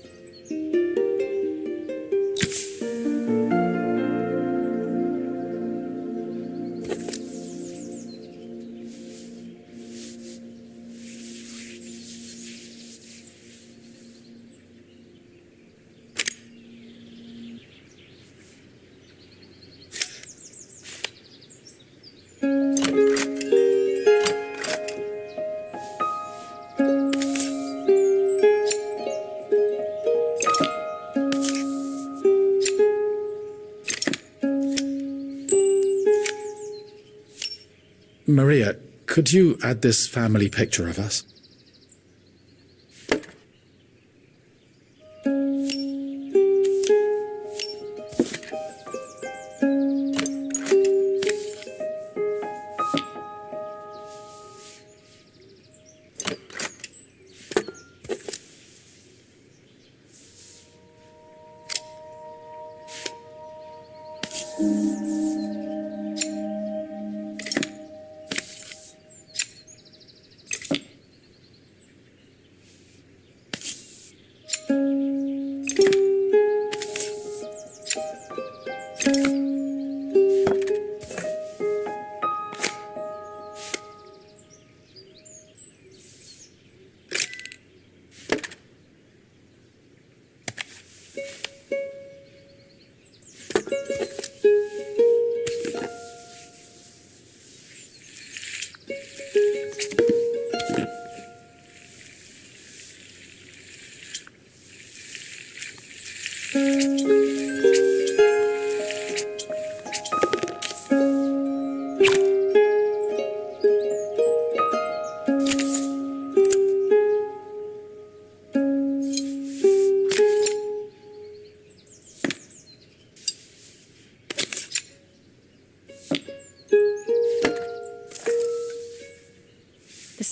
Maria, could you add this family picture of us?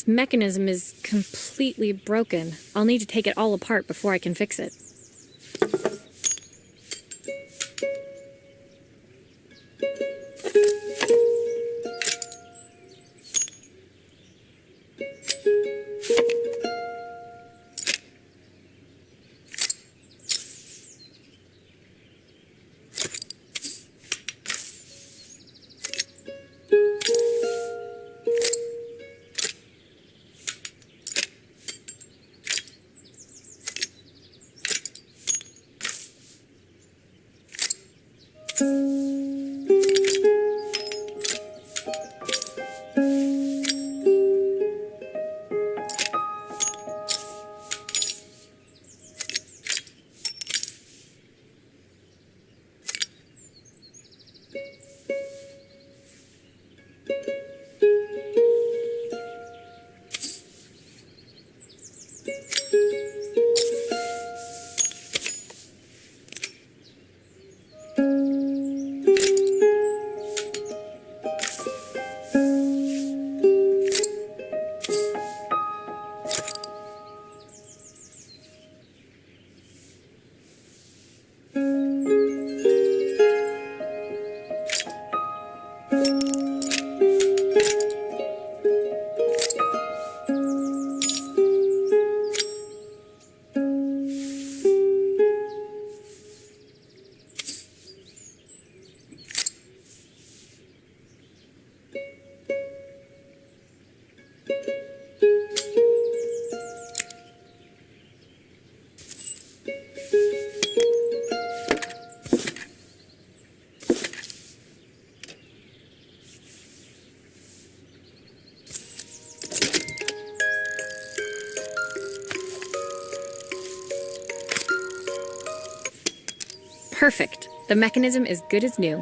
This mechanism is completely broken. I'll need to take it all apart before I can fix it. Perfect. The mechanism is good as new.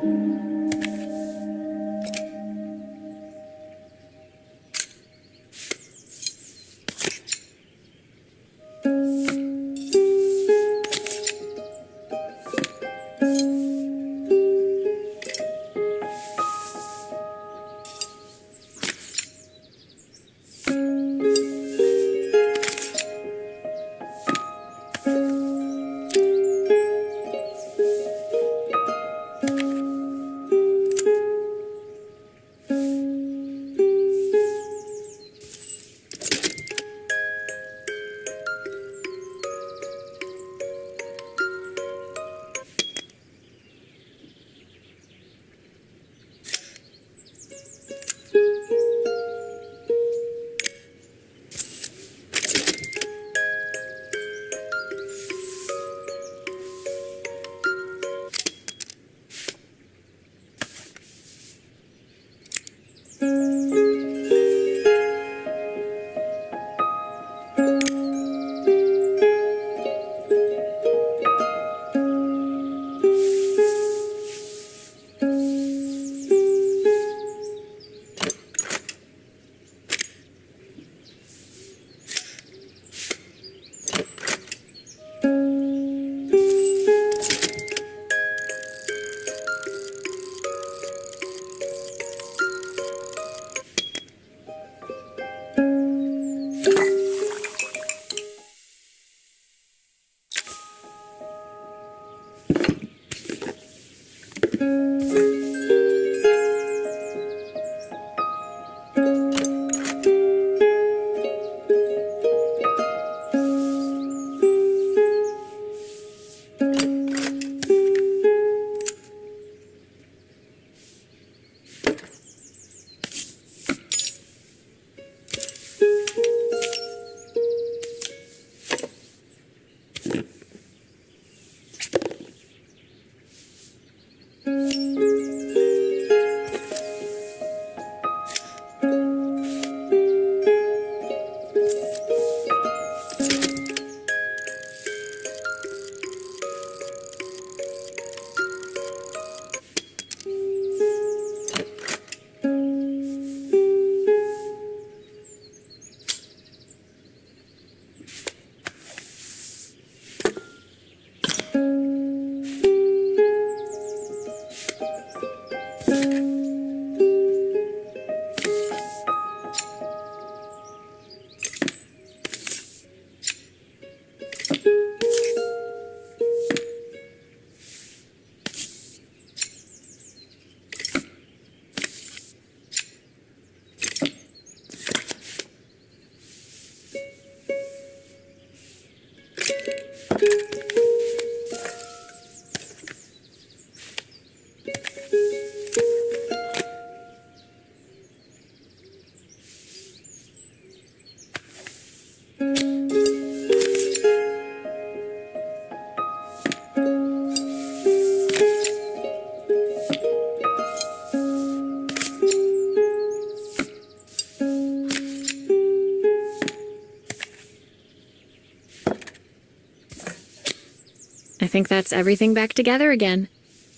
think that's everything back together again.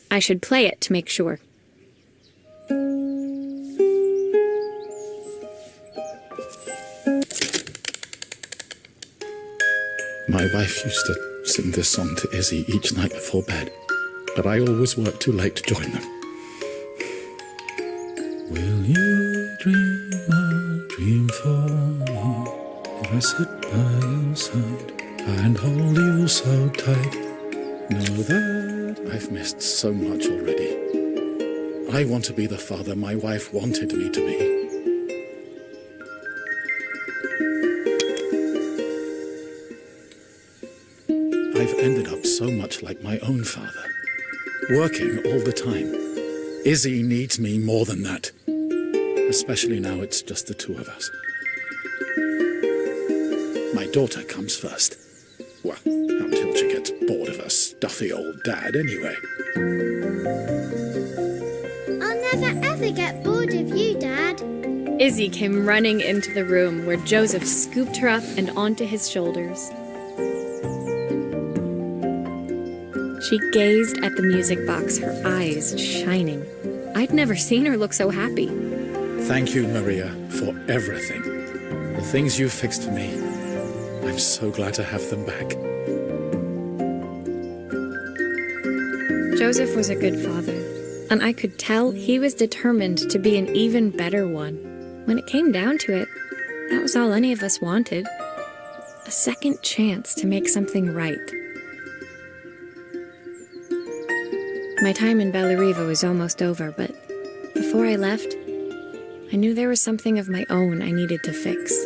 I should play it to make sure. My wife used to sing this song to Izzy each night before bed, but I always worked too late to join them. Will you dream a dream for me if I sit by your side and hold you so tight? Know that I've missed so much already. I want to be the father my wife wanted me to be. I've ended up so much like my own father, working all the time. Izzy needs me more than that, especially now it's just the two of us. My daughter comes first. Well, until she gets bored of her stuffy old dad anyway. I'll never ever get bored of you, Dad. Izzy came running into the room where Joseph scooped her up and onto his shoulders. She gazed at the music box, her eyes shining. I'd never seen her look so happy. Thank you, Maria, for everything. The things you've fixed for me. I'm so glad to have them back. Joseph was a good father, and I could tell he was determined to be an even better one. When it came down to it, that was all any of us wanted. A second chance to make something right. My time in Bellariva was almost over, but before I left, I knew there was something of my own I needed to fix.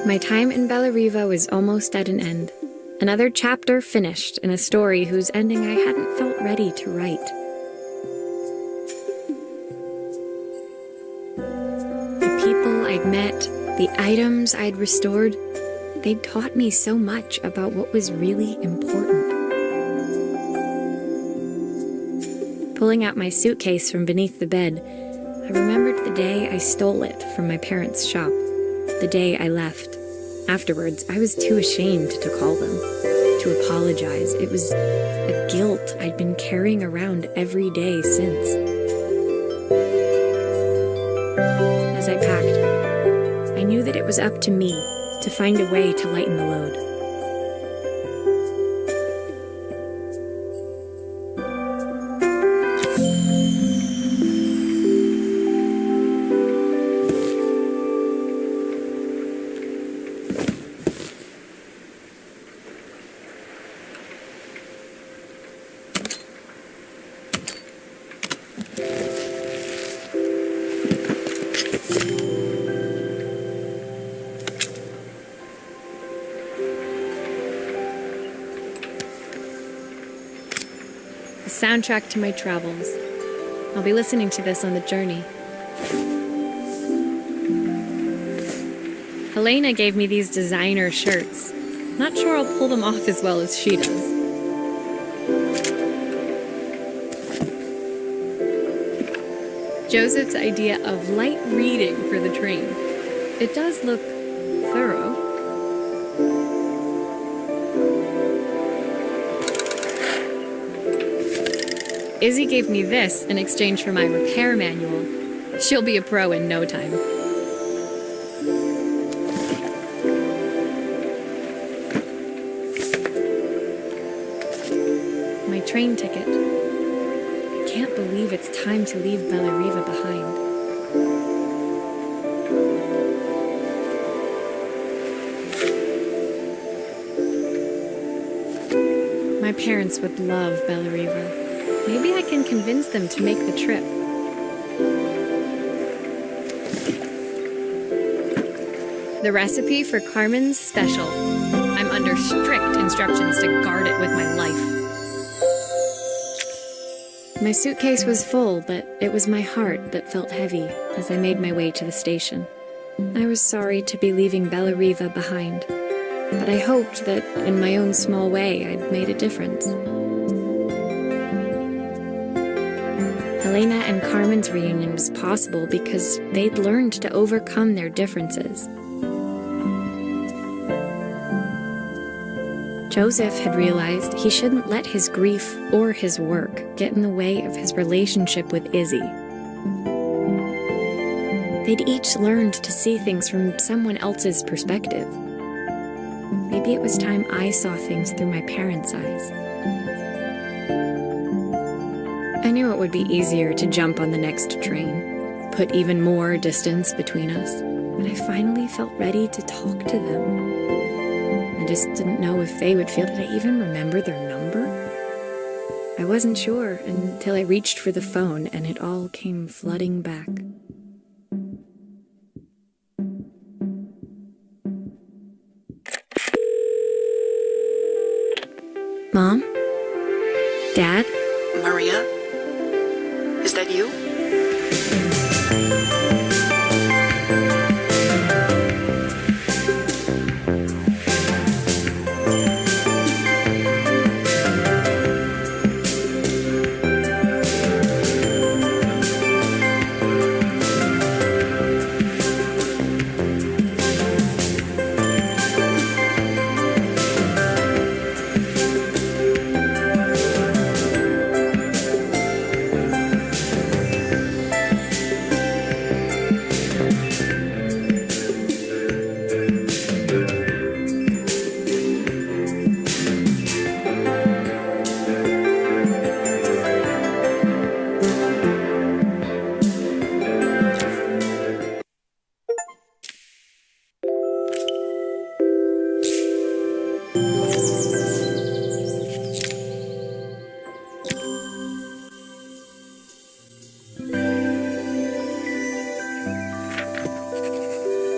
My time in Bellariva was almost at an end. Another chapter finished in a story whose ending I hadn't felt ready to write. The people I'd met, the items I'd restored, they'd taught me so much about what was really important. Pulling out my suitcase from beneath the bed, I remembered the day I stole it from my parents' shop, the day I left. Afterwards, I was too ashamed to call them, to apologize. It was a guilt I'd been carrying around every day since. As I packed, I knew that it was up to me to find a way to lighten the load. The soundtrack to my travels. I'll be listening to this on the journey. Helena gave me these designer shirts. Not sure I'll pull them off as well as she does. Joseph's idea of light reading for the train. It does look thorough. Izzy gave me this in exchange for my repair manual. She'll be a pro in no time. My train ticket. I can't believe it's time to leave Bellariva behind. My parents would love Bellariva. Maybe I can convince them to make the trip. The recipe for Carmen's special. I'm under strict instructions to guard it with my life. My suitcase was full, but it was my heart that felt heavy as I made my way to the station. I was sorry to be leaving Bellariva behind, but I hoped that, in my own small way, I'd made a difference. Helena and Carmen's reunion was possible because they'd learned to overcome their differences. Joseph had realized he shouldn't let his grief or his work get in the way of his relationship with Izzy. They'd each learned to see things from someone else's perspective. Maybe it was time I saw things through my parents' eyes. I knew it would be easier to jump on the next train, put even more distance between us, but I finally felt ready to talk to them. I just didn't know if they would feel. Did I even remember their number? I wasn't sure until I reached for the phone and it all came flooding back. Mom? Dad? Maria? Is that you?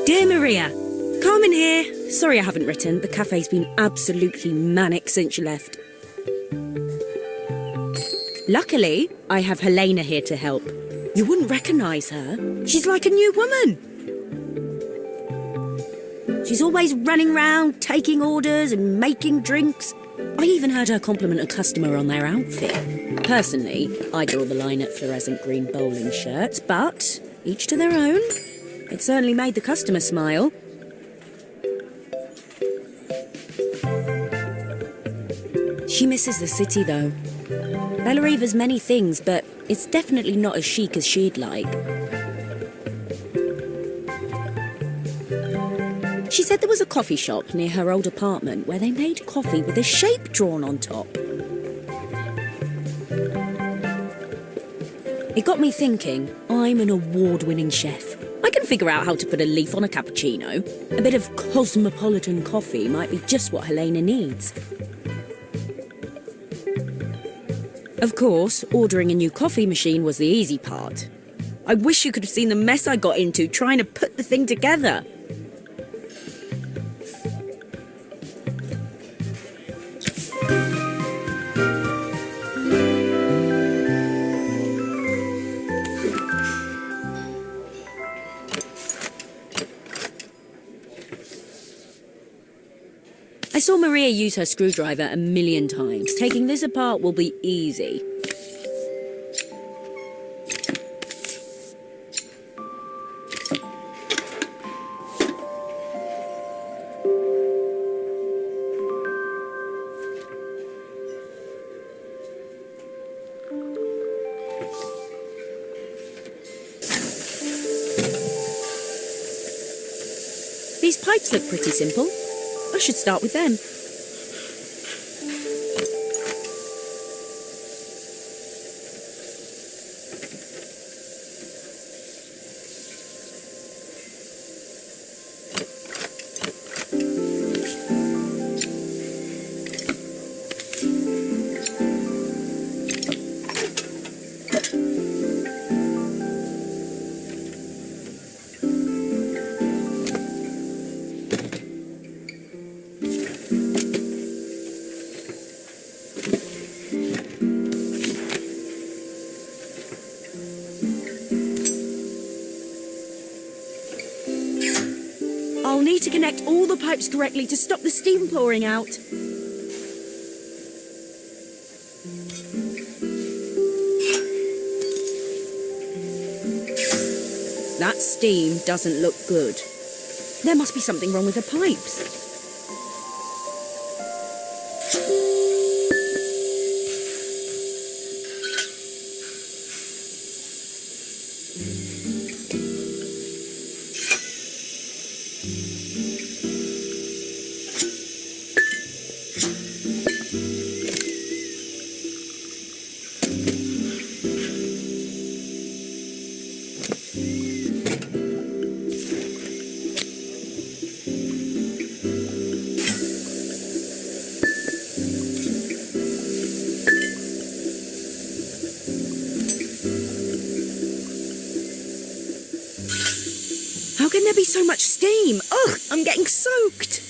Dear Maria, Carmen here. Sorry I haven't written. The cafe's been absolutely manic since you left. Luckily, I have Helena here to help. You wouldn't recognise her. She's like a new woman. She's always running round, taking orders and making drinks. I even heard her compliment a customer on their outfit. Personally, I draw the line at fluorescent green bowling shirts, but each to their own. It certainly made the customer smile. She misses the city, though. Bellariva's many things, but it's definitely not as chic as she'd like. She said there was a coffee shop near her old apartment where they made coffee with a shape drawn on top. It got me thinking, I'm an award-winning chef. I can figure out how to put a leaf on a cappuccino. A bit of cosmopolitan coffee might be just what Helena needs. Of course, ordering a new coffee machine was the easy part. I wish you could have seen the mess I got into trying to put the thing together. I saw Maria use her screwdriver a million times. Taking this apart will be easy. These pipes look pretty simple. I should start with them. I'll need to connect all the pipes correctly to stop the steam pouring out. That steam doesn't look good. There must be something wrong with the pipes. How can there be so much steam? Ugh, I'm getting soaked.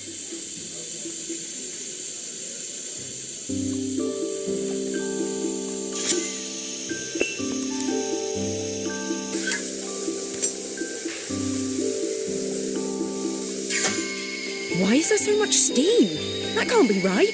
Why is there so much steam? That can't be right.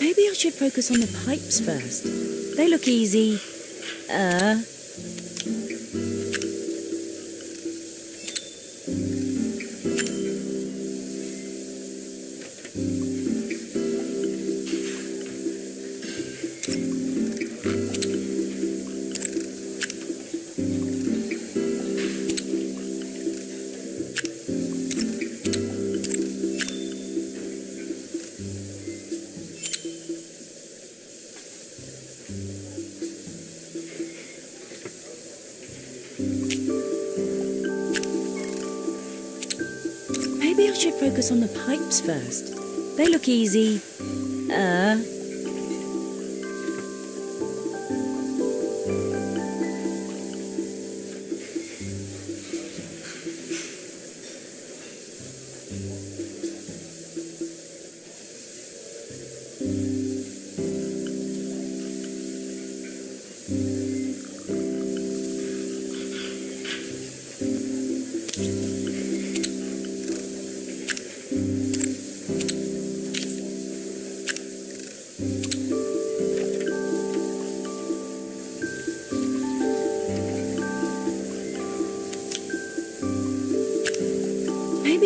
Maybe I should focus on the pipes first. They look easy. Maybe I should focus on the pipes first. They look easy.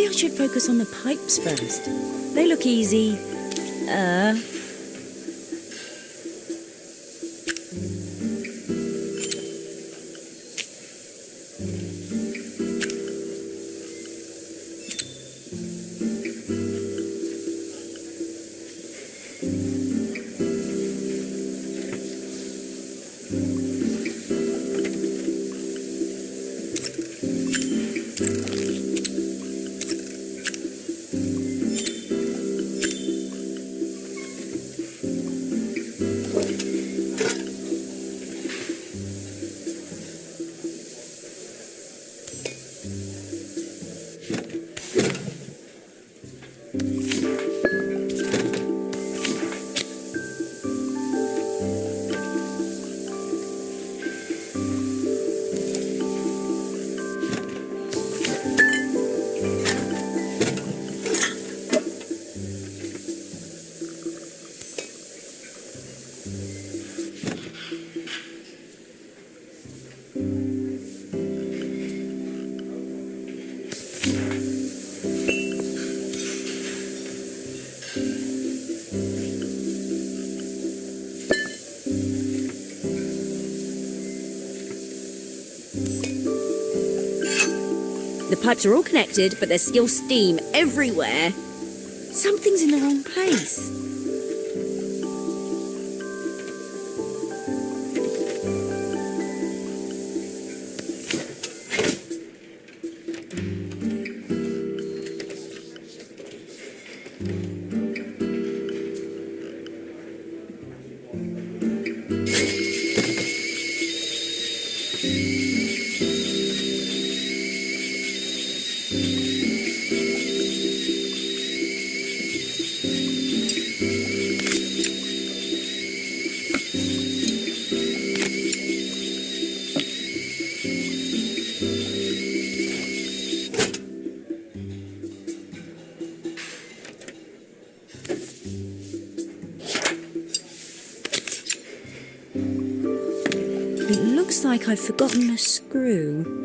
Maybe I should focus on the pipes first. They look easy. The pipes are all connected, but there's still steam everywhere. Something's in the wrong place. It looks like I've forgotten a screw.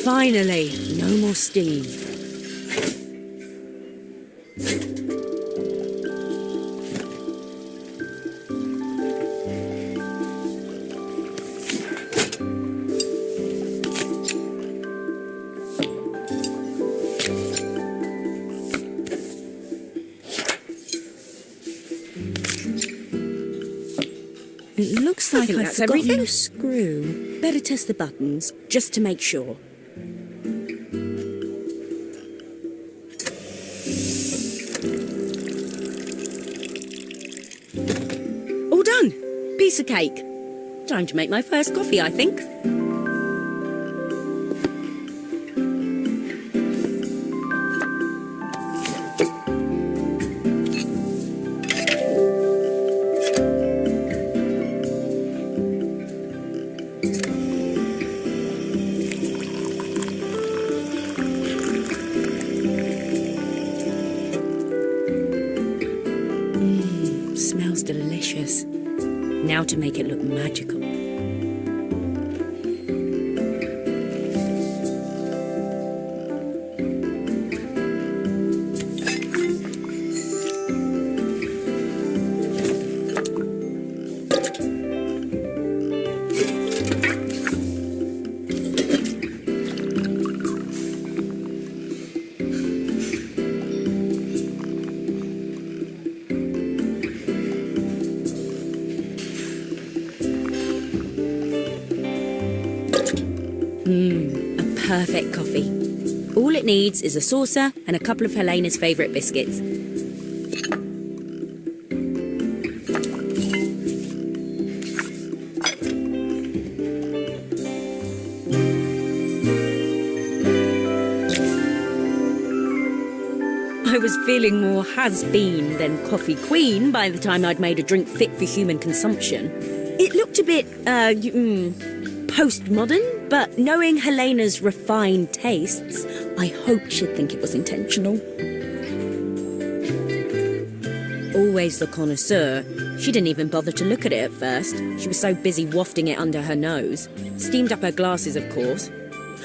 Finally, no more steam. It looks like I've forgotten a screw. better test the buttons, just to make sure. All done! Piece of cake. Time to make my first coffee, I think. Smells delicious. Now to make it look magical. A perfect coffee. All it needs is a saucer and a couple of Helena's favourite biscuits. I was feeling more has-been than coffee queen by the time I'd made a drink fit for human consumption. It looked a bit, postmodern, but knowing Helena's refined tastes, I hoped she'd think it was intentional. Always the connoisseur, she didn't even bother to look at it at first. She was so busy wafting it under her nose. Steamed up her glasses, of course.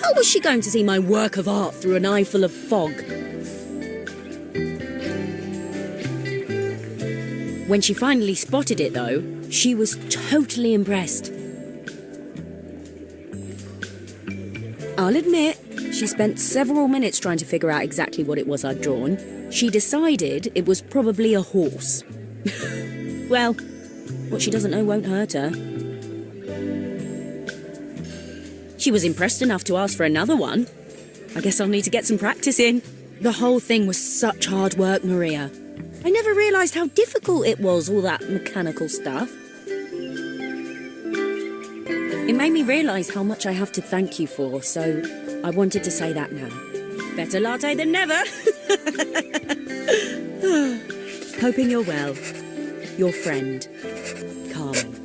How was she going to see my work of art through an eyeful of fog? When she finally spotted it, though, she was totally impressed. I'll admit, she spent several minutes trying to figure out exactly what it was I'd drawn. She decided it was probably a horse. Well, what she doesn't know won't hurt her. She was impressed enough to ask for another one. I guess I'll need to get some practice in. The whole thing was such hard work, Maria. I never realised how difficult it was, all that mechanical stuff. It made me realise how much I have to thank you for, so I wanted to say that now. Better latte than never. Hoping you're well. Your friend, Carmen.